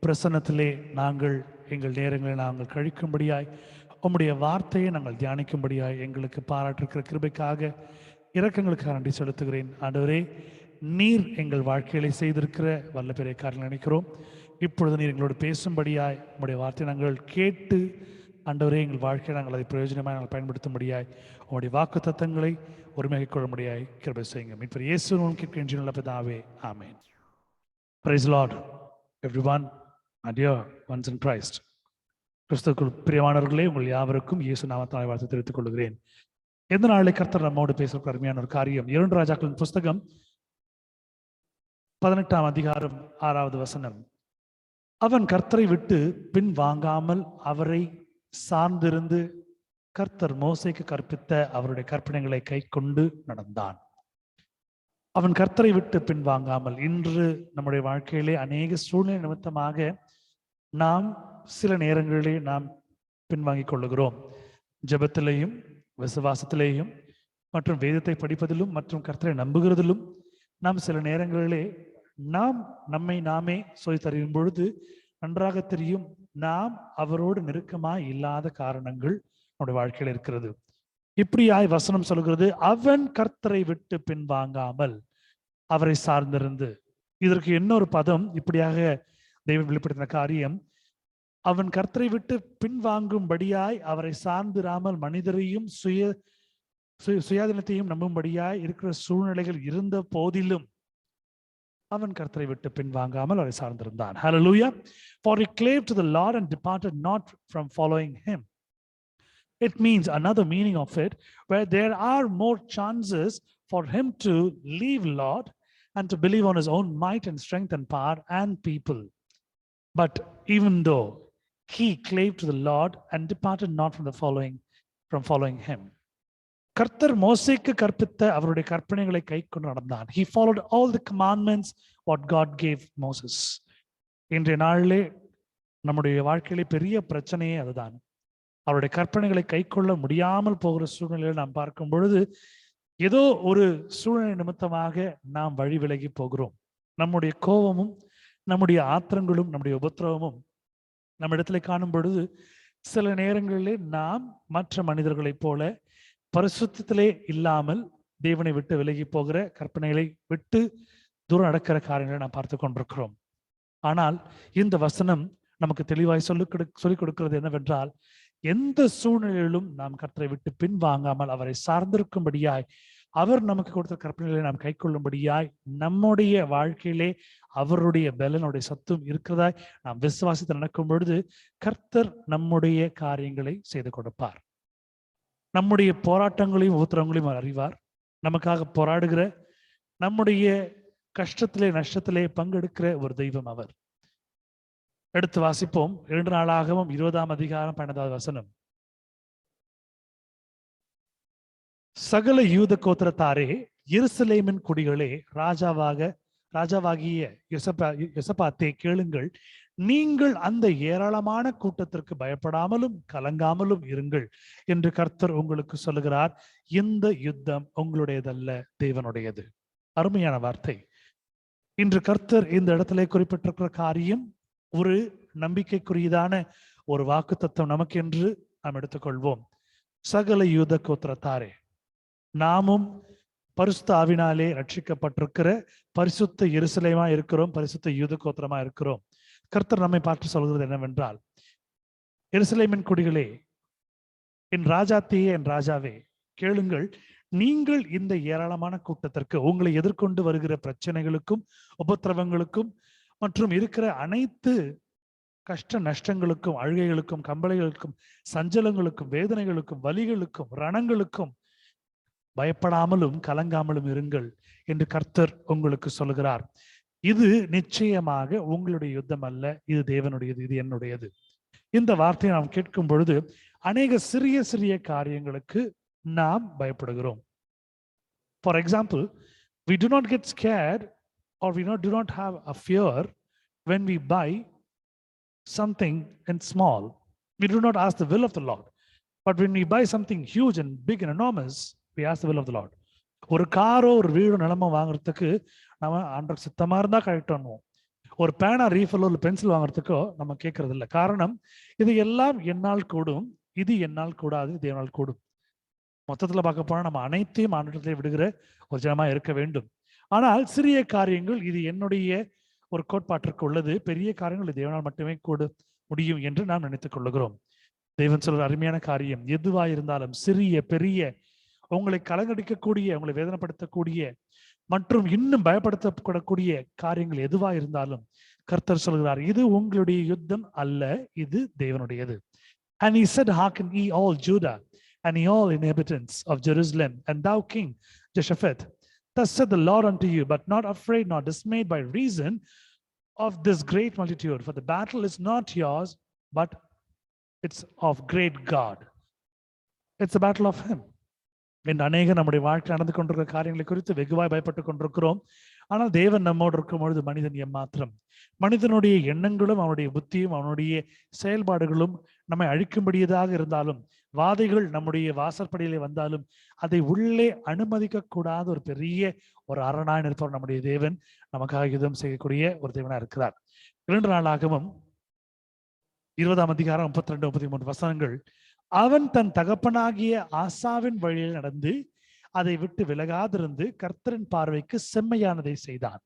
பிரசன்னத்திலே நாங்கள் எங்கள் நேரங்களை நாங்கள் கழிக்கும்படியாய், உம்முடைய வார்த்தையை நாங்கள் தியானிக்கும்படியாய் எங்களுக்கு பாராட்டிருக்கிற கிருபைக்காக, இரக்கங்களுக்காக நன்றி செலுத்துகிறேன். ஆண்டவரே, நீர் எங்கள் வாழ்க்கையிலே செய்திருக்கிற வல்ல பெரிய காரியங்கள் நினைக்கிறோம். இப்பொழுது நீர் எங்களோடு பேசும்படியாய் உம்முடைய வார்த்தையை நாங்கள் கேட்டு, ஆண்டவரே, எங்கள் வாழ்க்கையை நாங்கள் அதை பிரயோஜனமாக நாங்கள் பயன்படுத்தும்படியாய், உம்முடைய வாக்கு தத்தங்களை ஒருமையாக்கிக் கொள்ளும்படியாய் கிருபை செய்யுங்க. மீட்பர் இயேசு மூலம் கேட்கின்ற நல்ல பிதாவே, ஆமென். Praise the Lord, everyone, and dear ones in Christ. கிறிஸ்துவுக்குள் பிரியமானவர்களே, உங்கள் யாவருக்கும் இயேசு நாமத்தால் வாழ்த்து தெரிவித்துக் கொள்கிறேன். எந்த நாளை கர்த்தர் நம்மோடு பேசுகிற அருமையான ஒரு காரியம். 2 ராஜாக்களின் புஸ்தகம் 18ஆம் அதிகாரம் 6வது வசனம். அவன் கர்த்தரை விட்டு பின் வாங்காமல் அவரை சார்ந்திருந்து கர்த்தர் மோசேக்கு கற்பித்த அவருடைய கற்பனைகளை கை கொண்டு நடந்தான். அவன் கர்த்தரை விட்டு பின் வாங்காமல். இன்று நம்முடைய வாழ்க்கையிலே அநேக சூழ்நிலை நிமித்தமாக நாம் சில நேரங்களிலே நாம் பின்வாங்கிக் கொள்ளுகிறோம். ஜெபத்திலேயும் விசுவாசத்திலேயும் மற்றும் வேதத்தை படிப்பதிலும் மற்றும் கர்த்தரை நம்புகிறதிலும் நாம் சில நேரங்களிலே நாம் நம்மை நாமே சொல்லி தரும் பொழுது நன்றாக தெரியும் நாம் அவரோடு நெருக்கமாய் இல்லாத காரணங்கள் நம்முடைய வாழ்க்கையில் இருக்கிறது. இப்படியாய் வசனம் சொல்கிறது, அவன் கர்த்தரை விட்டு பின் வாங்காமல் அவரை சார்ந்திருந்து. இதற்கு இன்னொரு பதம் இப்படியாக தெய்வம் வெளிப்படுத்தின காரியம், அவன் கர்த்தரை விட்டு பின்வாங்கும்படியாய் அவரை சார்ந்திராமல் மனிதரையும் சுயாதீனத்தையும் நம்பும்படியாய் இருக்கிற சூழ்நிலைகள் இருந்த போதிலும் அவன் கர்த்தரை விட்டு பின்வாங்காமல் அவரை சார்ந்திருந்தான். Hallelujah. For he clave to the Lord and departed not from following him. It means another meaning of it, where there are more chances for him to leave Lord and to believe on his own might and strength and power and people. But even though he clave to the Lord and departed not from following him. கர்த்தர் மோசேக்கு கற்பித்த அவருடைய கற்பனைகளை கை கொண்டு நடந்தான். He followed all the commandments what God gave Moses. இன்றைய நாளிலே நம்முடைய வாழ்க்கையிலே பெரிய பிரச்சனையே அதுதான். அவருடைய கற்பனைகளை கை கொள்ள முடியாமல் போகிற சூழ்நிலையில் நாம் பார்க்கும் பொழுது ஏதோ ஒரு சூழ்நிலை நிமித்தமாக நாம் வழி விலகி போகிறோம். நம்முடைய கோபமும் நம்முடைய ஆத்திரங்களும் நம்முடைய உபத்திரவமும் நம்ம இடத்துல காணும் பொழுது சில நேரங்களிலே நாம் மற்ற மனிதர்களைப் போல பரிசுத்தத்திலே இல்லாமல் தேவனை விட்டு விலகி போகிற கற்பனைகளை விட்டு தூரம் நடக்கிற காரியங்களை நாம் பார்த்து கொண்டிருக்கிறோம். ஆனால் இந்த வசனம் நமக்கு தெளிவாய் சொல்லிக் கொடுக்கிறது என்னவென்றால், எந்த சூழ்நிலையிலும் நாம் கர்த்தரை விட்டு பின் வாங்காமல் அவரை சார்ந்திருக்கும்படியாய் அவர் நமக்கு கொடுத்த கற்பனைகளை நாம் கை கொள்ளும்படியாய் நம்முடைய வாழ்க்கையிலே அவருடைய பலனுடைய சத்துவம் இருக்கிறதாய் நாம் விசுவாசித்து நடக்கும் பொழுது கர்த்தர் நம்முடைய காரியங்களை செய்து கொடுப்பார். நம்முடைய போராட்டங்களையும் உத்தரங்களையும் அவர் அறிவார். நமக்காக போராடுகிற, நம்முடைய கஷ்டத்திலே நஷ்டத்திலே பங்கெடுக்கிற ஒரு தெய்வம் அவர். எடுத்து வாசிப்போம். 2 நாளாகவும் 20ஆம் அதிகாரம் 12வது வசனம். சகல யூத கோத்திரத்தாரே, எருசலேமின் குடிகளே, ராஜாவாகிய யோசபாத்தே கேளுங்கள். நீங்கள் அந்த ஏராளமான கூட்டத்திற்கு பயப்படாமலும் கலங்காமலும் இருங்கள் என்று கர்த்தர் உங்களுக்கு சொல்லுகிறார். இந்த யுத்தம் உங்களுடையதல்ல, தேவனுடையது. அருமையான வார்த்தை. இன்று கர்த்தர் இந்த இடத்துல குறிப்பிட்டிருக்கிற காரியம் ஒரு நம்பிக்கைக்குரியதான ஒரு வாக்கு தத்துவம் நமக்கு என்று நாம் எடுத்துக்கொள்வோம். சகல யூத கோத்திரத்தாரே, நாமும் பரிசுத்த ஆவினாலே ரட்சிக்கப்பட்டிருக்கிற பரிசுத்த எருசலேமா இருக்கிறோம், பரிசுத்த யூத கோத்திரமா இருக்கிறோம். கர்த்தர் நம்மை பார்த்து சொல்கிறது என்னவென்றால், எருசலேமின் குடிகளே, என் ராஜாத்தியே, என் ராஜாவே, கேளுங்கள். நீங்கள் இந்த ஏராளமான கூட்டத்திற்கு, உங்களை எதிர்கொண்டு வருகிற பிரச்சனைகளுக்கும் உபத்திரவங்களுக்கும் மற்றும் இருக்கிற அனைத்து கஷ்ட நஷ்டங்களுக்கும் அழுகைகளுக்கும் கம்பளைகளுக்கும் சஞ்சலங்களுக்கும் வேதனைகளுக்கும் வலிகளுக்கும் ரணங்களுக்கும் பயப்படாமலும் கலங்காமலும் இருங்கள் என்று கர்த்தர் உங்களுக்கு சொல்கிறார். இது நிச்சயமாக உங்களுடைய யுத்தம் அல்ல, இது தேவனுடையது, இது என்னுடையது. இந்த வார்த்தையை நாம் கேட்கும் பொழுது அநேக சிறிய சிறிய காரியங்களுக்கு நாம் பயப்படுகிறோம். For example, we do not get scared or we do not have a fear when we buy something in small. We do not ask the will of the Lord. But when we buy something huge and big and enormous, we ask the will of the Lord. ஒரு காரோ ஒரு வீடோ நிலமோ வாங்குறதுக்கு நம்ம ஆண்டவர் சித்தமா இருந்தா correct பண்ணுவோம். ஒரு பேனா ரீஃபில்லோ ஒரு பென்சில் வாங்குறதுக்கோ நம்ம கேட்கறது இல்லை. காரணம், இது எல்லாம் என்னால் கூடும், இது என்னால் கூடாது, இது என்னால் கூடும். மொத்தத்துல பார்க்க போனா நம்ம அனைத்தையும் ஆண்டவரிடத்திலே விடுகிற ஒரு ஜனமா இருக்க வேண்டும். ஆனால் சிறிய காரியங்கள் இது என்னுடைய ஒரு கோட்பாட்டிற்கு உள்ளது, பெரிய காரியங்கள் இது தேவனால் மட்டுமே கூட முடியும் என்று நாம் நினைத்துக் கொள்ளுகிறோம். தேவன் சொல்ற அருமையான காரியம், எதுவா இருந்தாலும் சிறிய பெரிய, உங்களை கலங்கடிக்கக்கூடிய, உங்களை வேதனைப்படுத்தக்கூடிய மற்றும் இன்னும் பயப்படுத்தப்படக்கூடிய காரியங்கள் எதுவா இருந்தாலும் கர்த்தர் சொல்கிறார், இது உங்களுடைய யுத்தம் அல்ல, இது தேவனுடையது. And he said, hearken ye all Judah and ye all inhabitants of Jerusalem, and thou King Jehoshaphat, thus said the Lord unto you, but not afraid nor dismayed by reason of this great multitude, for the battle is not yours, but it's of great God. It's a battle of him. இன்று அநேக நம்முடைய வாழ்க்கை நடந்து கொண்டிருக்கிற காரியங்களை குறித்து வெகுவாய் பயப்பட்டு கொண்டிருக்கிறோம். ஆனால் தேவன் நம்மோடு இருக்கும் பொழுது மனிதன் எம்மாத்திரம். மனிதனுடைய எண்ணங்களும் அவனுடைய புத்தியும் அவனுடைய செயல்பாடுகளும் நம்மை அழிக்கும்படியதாக இருந்தாலும், வாதைகள் நம்முடைய வாசற்படியிலே வந்தாலும் அதை உள்ளே அனுமதிக்க கூடாத ஒரு பெரிய ஒரு அரணாய் இருப்பவர் நம்முடைய தேவன். நமக்காக யுத்தம் செய்யக்கூடிய ஒரு தேவனா இருக்கிறார். 2 நாளாகவும் 20ஆம் அதிகாரம் 32, 33 வசனங்கள். அவன் தன் தகப்பனாகிய ஆசாவின் வழியில் நடந்து அதை விட்டு விலகாதிருந்து கர்த்தரின் பார்வைக்கு செம்மையானதை செய்தான்.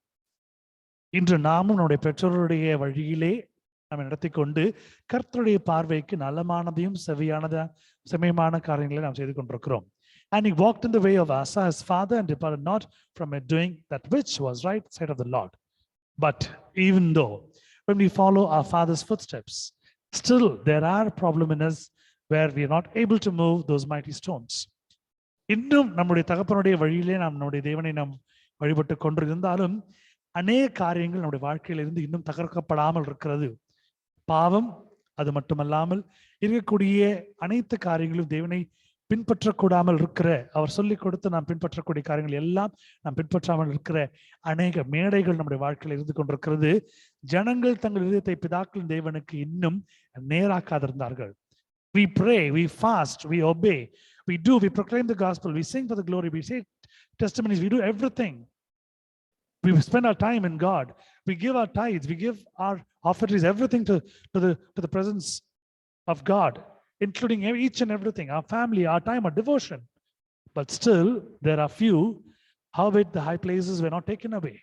இன்று நாமும் நம்முடைய பெற்றோருடைய வழியிலே நம்ம நடத்தி கொண்டு கர்த்தருடைய பார்வைக்கு நலமானதையும் செம்மையான காரியங்களை நாம் செய்து கொண்டிருக்கிறோம். And he walked in the way of Asa his father, and departed not from it, doing that which was right side of the Lord. But even though when we follow our father's footsteps, still there are problems in us where we are not able to move those mighty stones. இன்னும் நம்முடைய தகப்பனுடைய வழியிலே நாம் நம்முடைய தேவனை நாம் வழிபட்டு கொண்டிருந்தாலும் அநேக காரியங்கள் நம்முடைய வாழ்க்கையிலிருந்து இன்னும் தகர்க்கப்படாமல் இருக்கிறது. பாவம், அது மட்டுமல்லாமல் இருக்கக்கூடிய அனைத்து காரியங்களும் தேவனை பின்பற்றக்கூடாமல் இருக்கிற, அவர் சொல்லிக் கொடுத்து நாம் பின்பற்றக்கூடிய காரியங்கள் எல்லாம் நாம் பின்பற்றாமல் இருக்கிற அநேக மேடைகள் நம்முடைய வாழ்க்கையில் இருந்து கொண்டிருக்கிறது. ஜனங்கள் தங்கள் இதயத்தை பிதாக்களின் தேவனுக்கு இன்னும் நேராக்காதிருந்தார்கள். We pray, we fast, we obey, we proclaim the gospel, we sing for the glory, we say testimonies, we do everything. We spend our time in God, we give our tithes, we give our offerings, everything to the presence of God, including each and everything, our family, our time, our devotion. But still, there are few, howbeit the high places were not taken away.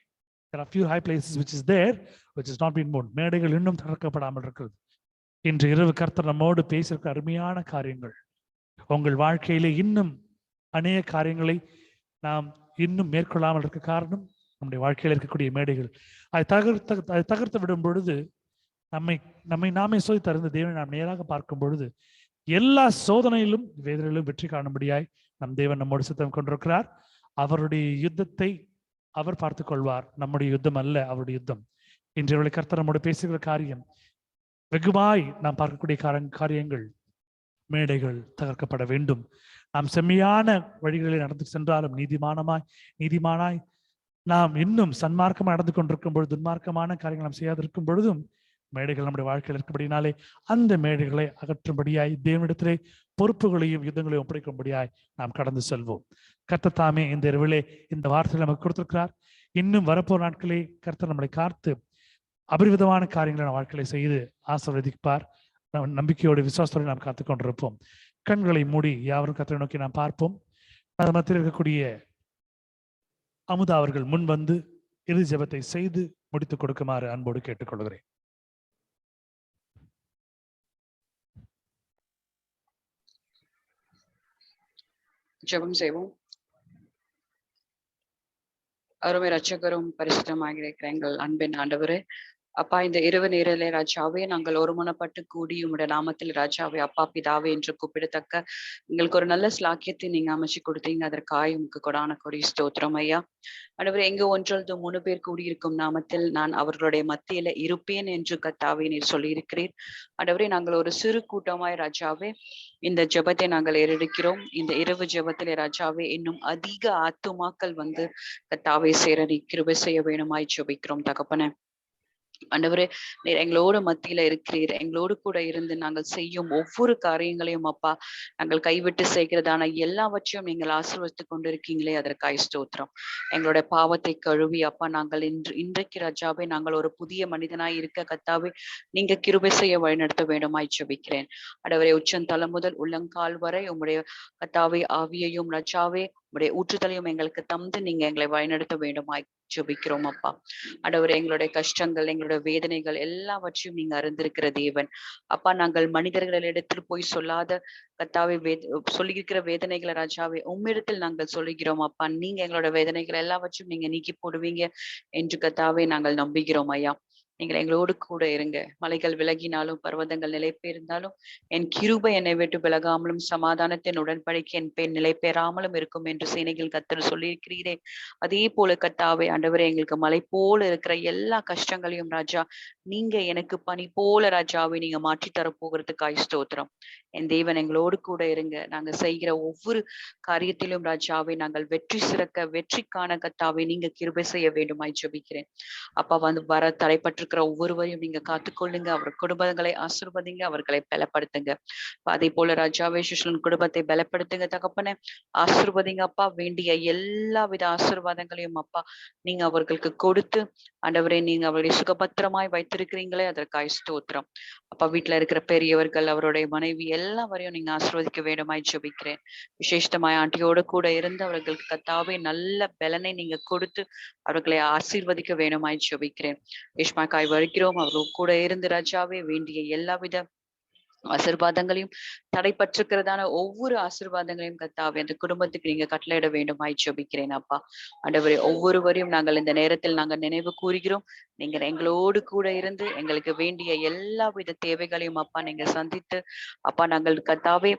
There are few high places which is there, which is not been moved. மேடைகள் இன்னும் திறக்கப்படாமல் இருக்கிறது. இன்று இரவு கர்த்தர் நம்மோடு பேசியிருக்க அருமையான காரியங்கள். உங்கள் வாழ்க்கையிலே இன்னும் அநேக காரியங்களை நாம் இன்னும் மேற்கொள்ளாமல் இருக்க காரணம் நம்முடைய வாழ்க்கையில் இருக்கக்கூடிய மேடைகள். அதை தகர்த்து விடும் பொழுது நம்மை நாமே சொல்லி தருந்த தேவனை நாம் நேராக பார்க்கும் பொழுது எல்லா சோதனையிலும் வேதனையிலும் வெற்றி காணும்படியாய் நம் தேவன் நம்மோடு சித்தம் கொண்டிருக்கிறார். அவருடைய யுத்தத்தை அவர் பார்த்துக் கொள்வார். நம்முடைய யுத்தம் அல்ல அவருடைய யுத்தம். இன்று கர்த்தர் நம்மோடு பேசுகிற காரியம் வெகுவாய் நாம் பார்க்கக்கூடிய காரியங்கள், மேடைகள் தகர்க்கப்பட வேண்டும். நாம் செம்மையான வழிகளில் நடந்து சென்றாலும் நீதிமானாய் நாம் இன்னும் சன்மார்க்கமாக நடந்து கொண்டிருக்கும் பொழுது துன்மார்க்கமான காரியங்கள் நாம் செய்யாதிருக்கும் பொழுதும் மேடைகள் நம்முடைய வாழ்க்கையில் இருக்கபடினாலே அந்த மேடைகளை அகற்றும்படியாய் தேவனிடத்திலே பொறுப்புகளையும் யுத்தங்களையும் ஒப்படைக்கும்படியாய் நாம் கடந்து செல்வோம். கர்த்தர் தாமே இந்த இரவிலே இந்த வார்த்தைகளை நமக்கு கொடுத்திருக்கிறார். இன்னும் வரப்போற நாட்களே கர்த்தர் நம்மளை காத்து அபரிவிதமான காரியங்களை நாம் வாழ்க்கையை செய்து ஆசீர்வதிப்பார். நம்பிக்கையோடு விசுவாசத்தோடு நாம் காத்துக் கொண்டிருப்போம். கண்களை மூடி யாவரும் கர்த்தரை நோக்கி நாம் பார்ப்போம். அது மத்தியில் இருக்கக்கூடிய அமுதா அவர்கள் முன் வந்து இறுதி ஜெபத்தை செய்து முடித்துக் கொடுக்குமாறு அன்போடு கேட்டுக்கொள்கிறேன். ஜெபம் செய்வோம். அருமை ரட்சகரும் பரிசுத்தமாக இருக்கிற எங்கள் அன்பின் ஆண்டவரே, அப்பா, இந்த இரவு நேரிலே ராஜாவே நாங்கள் ஒருமனப்பட்டு கூடி உம்முடைய நாமத்தில் ராஜாவே அப்பா பிதாவே என்று கூப்பிடத்தக்க எங்களுக்கு ஒரு நல்ல ஸ்லாக்கியத்தை நீங்க அமைச்சு கொடுத்தீங்க. அதற்காக உமக்கு கொடான கொடி ஸ்தோத்திரம் ஐயா. ஆண்டவரே, எங்க ஒன்றொன்று 3 பேர் கூடியிருக்கும் நாமத்தில் நான் அவர்களுடைய மத்தியில இருப்பேன் என்று கர்த்தாவே நீர் சொல்லியிருக்கிறீர். ஆண்டவரே, நாங்கள் ஒரு சிறு கூட்டமாய் ராஜாவே இந்த ஜெபத்தை நாங்கள் ஏறெடுக்கிறோம். இந்த இரவு ஜெபத்திலே ராஜாவே இன்னும் அதிக ஆத்துமாக்கள் வந்து கர்த்தாவே சேர நீ கிருபை செய்ய வேணுமாய் ஜெபிக்கிறோம் தகப்பனே. ஆண்டவரே, நீர் எங்களோட மத்தியில இருக்கிறீர். எங்களோடு கூட இருந்து நாங்கள் செய்யும் ஒவ்வொரு காரியங்களையும் அப்பா நாங்கள் கைவிட்டு செய்கிறதான எல்லாவற்றையும் நீங்கள் ஆசீர்வதித்துக் கொண்டிருக்கீங்களே, அதற்காக ஸ்தோத்திரம். எங்களுடைய பாவத்தை கழுவி அப்பா நாங்கள் இன்றைக்கு ராஜாவே நாங்கள் ஒரு புதிய மனிதனாய் இருக்க கர்த்தாவே நீங்க கிருபை செய்ய வழிநடத்த வேண்டுமாய் ஜெபிக்கிறேன். ஆண்டவரே, உச்சந்தலை முதல் உள்ளங்கால் வரை உம்முடைய கர்த்தாவே ஆவியையும் ராஜாவே உடைய ஊற்றுதலையும் எங்களுக்கு தந்து நீங்க எங்களை வழிநடத்த வேண்டுமாய் ஜெபிக்கிறோம் அப்பா. ஆண்டவரே, எங்களுடைய கஷ்டங்கள் எங்களுடைய வேதனைகள் எல்லாவற்றையும் நீங்க அறிந்திருக்கிற தேவன் அப்பா. நாங்கள் மனிதர்களிடத்தில் போய் சொல்லாத கர்த்தாவே சொல்லியிருக்கிற வேதனைகளை ராஜாவே உம்மிடத்தில் நாங்கள் சொல்லுகிறோம் அப்பா. நீங்க எங்களோட வேதனைகள் எல்லாவற்றையும் நீங்க நீக்கி போடுவீங்க என்று கர்த்தாவே நாங்கள் நம்புகிறோம் ஐயா. நீங்கள் எங்களோடு கூட இருங்க. மலைகள் விலகினாலும் பர்வதங்கள் நிலை பெயர்ந்தாலும் என் கிருபை என்னை விட்டு விலகாமலும் சமாதானத்தின் உடன்படிக்கை என் பேர் நிலை பெறாமலும் இருக்கும் என்று சேனைகள் கர்த்தர் சொல்லியிருக்கிறீரே. அதே போல கர்த்தாவே ஆண்டவரே, எங்களுக்கு மலை போல இருக்கிற எல்லா கஷ்டங்களையும் ராஜா நீங்க எனக்கு பனி போல ராஜாவை நீங்க மாற்றி தர போகிறதுக்காய் ஸ்தோத்திரம். என் தேவன் எங்களோடு கூட இருங்க. நாங்க செய்கிற ஒவ்வொரு காரியத்திலும் ராஜாவை நாங்கள் வெற்றி சிறக்க வெற்றி காண கர்த்தாவே நீங்க கிருபை செய்ய வேண்டுமாய் ஜெபிக்கிறேன். அப்பா வர தடைப்பட்டிருக்கிற ஒவ்வொருவரையும் நீங்க காத்துக்கொள்ளுங்க. அவர் குடும்பங்களை ஆசீர்வதிங்க, அவர்களை பலப்படுத்துங்க. அதே போல ராஜாவே சுஷ்லன் குடும்பத்தை பலப்படுத்துங்க தகப்பனே. ஆசீர்வதிங்க அப்பா. வேண்டிய எல்லா வித ஆசீர்வாதங்களையும் அப்பா நீங்க அவர்களுக்கு கொடுத்து ஆண்டவரே நீங்க அவருடைய சுகபத்திரமாய் வைத்திருக்கிறீங்களே அதற்காய் ஸ்தோத்திரம். அப்பா வீட்டுல இருக்கிற பெரியவர்கள் அவருடைய மனைவி எல்லாவரையும் நீங்க ஆசீர்வதிக்க வேண்டுமாய் ஜெபிக்கிறேன். விசேஷமாய் ஆண்டியோடு கூட இருந்து அவர்களுக்கு கர்த்தாவே நல்ல பலனை நீங்க கொடுத்து அவர்களை ஆசீர்வதிக்க வேண்டுமாய் ஜெபிக்கிறேன். இஷ்மாக்காய் வருகிறோம். அவர்கள் கூட இருந்து ராஜாவே வேண்டிய எல்லாவித ஆசீர்வாதங்களையும் தடைப்பட்டிருக்கிறதான ஒவ்வொரு ஆசீர்வாதங்களையும் கர்த்தாவே அந்த குடும்பத்துக்கு நீங்க கட்டளையிட வேண்டுமாய் ஜெபிக்கிறேன் அப்பா. ஆண்டவரே ஒவ்வொருவரையும் நாங்கள் இந்த நேரத்தில் நாங்கள் நினைவு கூறுகிறோம். நீங்க எங்களோடு கூட இருந்து எங்களுக்கு வேண்டிய எல்லா வித தேவைகளையும் அப்பா நீங்க சந்தித்து அப்பா நாங்கள் கர்த்தாவே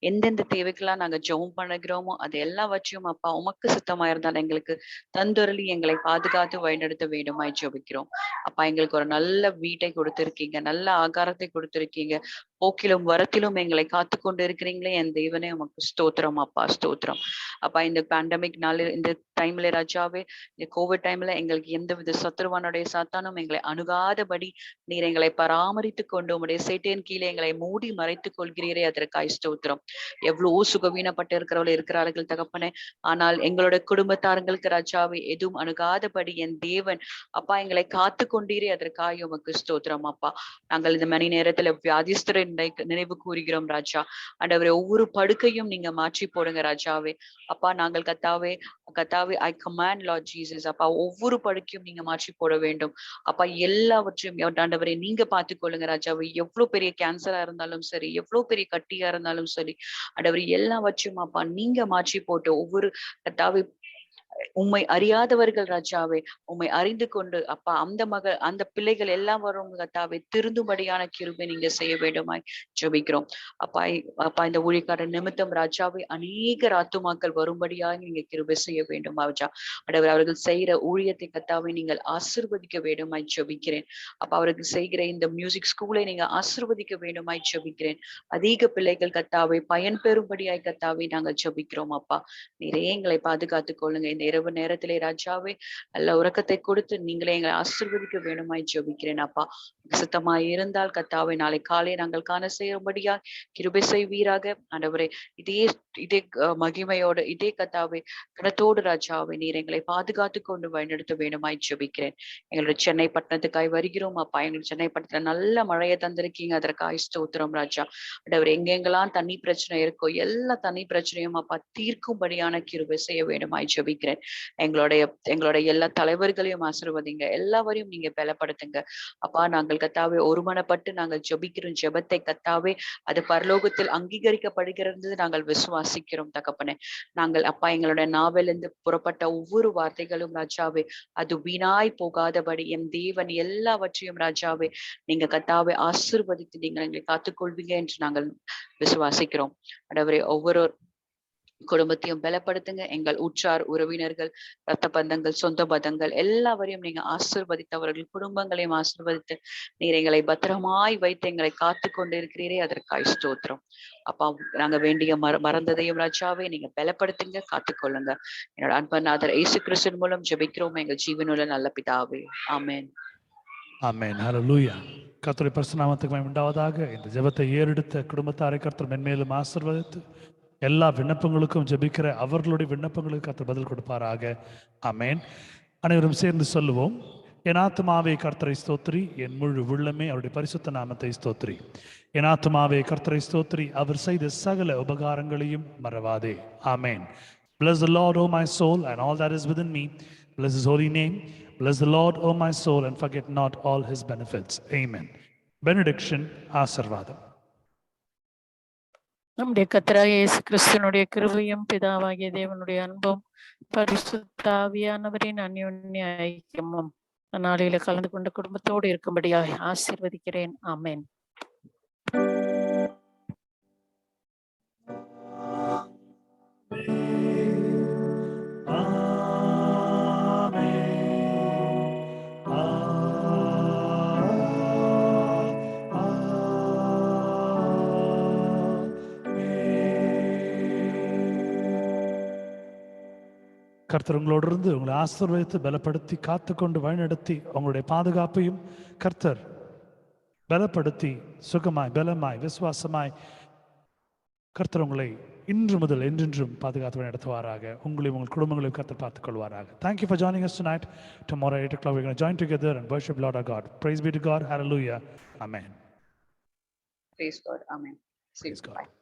எந்தெந்த தேவைக்கெல்லாம் நாங்க ஜெபம் பண்ணுகிறோமோ அது எல்லாவற்றையும் அப்பா உமக்கு சுத்தமா இருந்தால் எங்களுக்கு தந்தொருளி எங்களை பாதுகாத்து வழிநடத்த வேண்டுமாய் ஜெபிக்கிறோம். அப்பா எங்களுக்கு ஒரு நல்ல வீட்டை கொடுத்திருக்கீங்க, நல்ல ஆகாரத்தை கொடுத்திருக்கீங்க, போக்கிலும் வரத்திலும் எங்களை காத்து கொண்டு இருக்கிறீங்களே என் தேவனே உமக்கு ஸ்தோத்திரம் அப்பா, ஸ்தோத்திரம். அப்பா இந்த பேண்டமிக் நாள் இந்த டைம்ல ராஜாவே இந்த கோவிட் டைம்ல எங்களுக்கு எந்தவித சத்துருவானுடைய சாத்தானும் எங்களை அணுகாதபடி நீர் எங்களை பராமரித்து கொண்டு உங்களுடைய சேட்டையின் கீழே எங்களை மூடி மறைத்துக் கொள்கிறீரே அதற்காய் ஸ்தோத்திரம். எவ்வளவோ சுகவீனப்பட்டு இருக்கிறவர்கள் இருக்கிறார்கள் தகப்பனே. ஆனால் எங்களோட குடும்பத்தாரங்களுக்கு ராஜாவே எதுவும் அணுகாதபடி என் தேவன் அப்பா எங்களை காத்து கொண்டீரே அதற்காக உமக்கு ஸ்தோத்திரம் அப்பா. நாங்கள் இந்த மணி நேரத்துல வியாதிஸ்தரை நினைவு கூறுகிறோம் ராஜா. ஆண்டவரே ஒவ்வொரு படுக்கையும் நீங்க மாற்றி போடுங்க ராஜாவே. அப்பா நாங்கள் கத்தாவே ஐ கமாண்ட் லார்ட் ஜீசஸ் அப்பா ஒவ்வொரு படுக்கையும் நீங்க மாற்றி போட வேண்டும் அப்பா. எல்லாவற்றையும் ஆண்டவரே நீங்க பார்த்துக்கொள்ளுங்க ராஜாவே. எவ்வளவு பெரிய கேன்சரா இருந்தாலும் சரி, எவ்வளவு பெரிய கட்டியா இருந்தாலும் சரி ஆண்டவரே எல்லாவற்றையும் அப்பா நீங்க மாற்றி போட்டு ஒவ்வொரு கத்தாவே உம்மை அறியாதவர்கள் ராஜாவே உம்மை அறிந்து கொண்டு அப்பா அந்த பிள்ளைகள் எல்லாம் வரும் கத்தாவே திருந்தும்படியான கிருபை நீங்க செய்ய வேண்டுமாய் ஜெபிக்கிறோம் அப்பா. அப்பா இந்த ஊழியக்காரர் நிமித்தம் ராஜாவே அநேக ஆத்துமாக்கள் வரும்படியாக நீங்க கிருபை செய்ய வேண்டும் ராஜா. அவர்கள் செய்கிற ஊழியத்தை கத்தாவை நீங்கள் ஆசீர்வதிக்க வேண்டுமாய் ஜெபிக்கிறேன் அப்பா. அவர்கள் செய்கிற இந்த மியூசிக் ஸ்கூலை நீங்க ஆசீர்வதிக்க வேண்டுமாய் ஜெபிக்கிறேன். அதிக பிள்ளைகள் கத்தாவை பயன்பெறும்படியாய் கத்தாவை நாங்கள் ஜெபிக்கிறோம் அப்பா. நிறைய எங்களை பாதுகாத்துக் கொள்ளுங்க. இந்த இரவு நேரத்திலே ராஜாவே நல்ல உறக்கத்தை கொடுத்து நீங்களே எங்களை ஆசீர்வதிக்க வேண்டுமாய் ஜெபிக்கிறேன் அப்பா. சுத்தமாய் இருந்தால் கத்தாவை நாளை காலை நாங்கள் காண செய்யும்படியா கிருபை செய்வீராக ஆண்டவரே. இதே மகிமையோடு இதே கத்தாவை கனத்தோடு ராஜாவை நீர் எங்களை பாதுகாத்து கொண்டு வழிநடத்த வேண்டுமாய் ஜெபிக்கிறேன். எங்களுடைய சென்னை பட்டணத்துக்காய் வருகிறோம் அப்பா. எங்களுக்கு சென்னை பட்டணத்துல நல்ல மழையை தந்திருக்கீங்க அதற்காக ஸ்தோத்திரம் ராஜா. ஆண்டவரே எங்கெங்கெல்லாம் தண்ணி பிரச்சனை இருக்கோ எல்லா தண்ணி பிரச்சனையும் அப்பா தீர்க்கும்படியான கிருபை செய்ய வேண்டுமாய் ஜெபிக்கிறேன். எங்களுடைய எல்லா தலைவர்களையும் ஆசீர்வதிங்க, எல்லாவரையும் நீங்க பலப்படுத்துங்க அப்பா. நாங்கள் கத்தாவே ஒருமனப்பட்டு நாங்கள் ஜெபிக்கிறோம். ஜெபத்தை கத்தாவே அது பரலோகத்தில் அங்கீகரிக்கப்படுகிறது நாங்கள் விசுவாசிக்கிறோம் தகப்பனே. நாங்கள் அப்பா எங்களுடைய நாவிலிருந்து புறப்பட்ட ஒவ்வொரு வார்த்தைகளும் ராஜாவே அது வீணாய் போகாதபடி என் தேவன் எல்லாவற்றையும் ராஜாவே நீங்க கத்தாவே ஆசீர்வதித்து நீங்கள் எங்களை காத்துக்கொள்வீங்க என்று நாங்கள் விசுவாசிக்கிறோம். ஆண்டவரே ஒவ்வொரு குடும்பத்தையும் பலப்படுத்துங்க. எங்கள் உற்றார் உறவினர்கள் ரத்த பந்தங்கள் சொந்த பந்தங்கள் எல்லாவரையும் நீங்க ஆசீர்வதித்து அவர்கள் குடும்பங்களையும் ஆசீர்வதித்து நீர் எங்களை பத்திரமாய் வைத்து எங்களை காத்து கொண்டு இருக்கிறீரே அதற்காய் ஸ்தோத்திரம் அப்பா. நாங்க வேண்டிய மறந்ததையும் ராஜாவே நீங்க பலப்படுத்துங்க, காத்துக்கொள்ளுங்க. என்னோட அன்பநாதர் இயேசு கிறிஸ்துவின் மூலம் ஜெபிக்கிறோம் எங்கள் ஜீவனுள்ள நல்ல பிதாவே. ஆமென். ஆமென். ஹல்லேலூயா. கர்த்தருடைய பரிசுத்த நாமத்துக்கு மகிமை உண்டாவதாக. இந்த ஜெபத்தை ஏறெடுத்த குடும்பத்தாரை கர்த்தர் மென்மேலும் ஆசீர்வதித்து எல்லா விண்ணப்பங்களுக்கும் ஜெபிக்கிற அவர்களுடைய விண்ணப்பங்களுக்கு கர்த்தர் பதில் கொடுப்பாராக. ஆமென். அனைவரும் சேர்ந்து சொல்லுவோம். என் ஆத்துமாவே கர்த்தரை ஸ்தோத்திரி, என் முழு உள்ளமே அவருடைய பரிசுத்த நாமத்தை ஸ்தோத்திரி. என் ஆத்துமாவே கர்த்தரை ஸ்தோத்திரி, அவர் செய்த சகல உபகாரங்களையும் மறவாதே. ஆமென். Bless the Lord, O my soul, and all that is within me. Bless his holy name. Bless the Lord, O my soul, and forget not all his benefits. Amen. Benediction, ஆசீர்வாதம். நம்முடைய கர்த்தராகிய இயேசு கிறிஸ்துவினுடைய கிருபையும் பிதாவாகிய தேவனுடைய அன்பும் பரிசுத்த ஆவியானவரின் அந்யோன்ய ஐக்கியமும் நாளில கலந்து கொண்ட குடும்பத்தோடு இருக்கும்படியாக ஆசீர்வதிக்கிறேன். ஆமென். கர்த்தர் உங்களோடு இருந்து உங்களை ஆசீர்வதித்து பலப்படுத்தி காத்துக்கொண்டு வழிநடத்தி உங்களுடைய பாதுகாப்பையும் கர்த்தர் பலப்படுத்தி சுகமாய் பலமாய் விசுவாசமாய் கர்த்தர் உங்களை இன்று முதல் என்றென்றும் பாதுகாத்து நடத்துவாராக. உங்களையும் உங்கள் குடும்பங்களையும் கர்த்தர் பார்த்துக் கொள்வாராக. Thank you for joining us tonight. Tomorrow 8 o'clock we're going to join together and worship Lord our God. Praise be to God. Hallelujah. Amen. Praise God. Amen. See you. Praise God. Bye.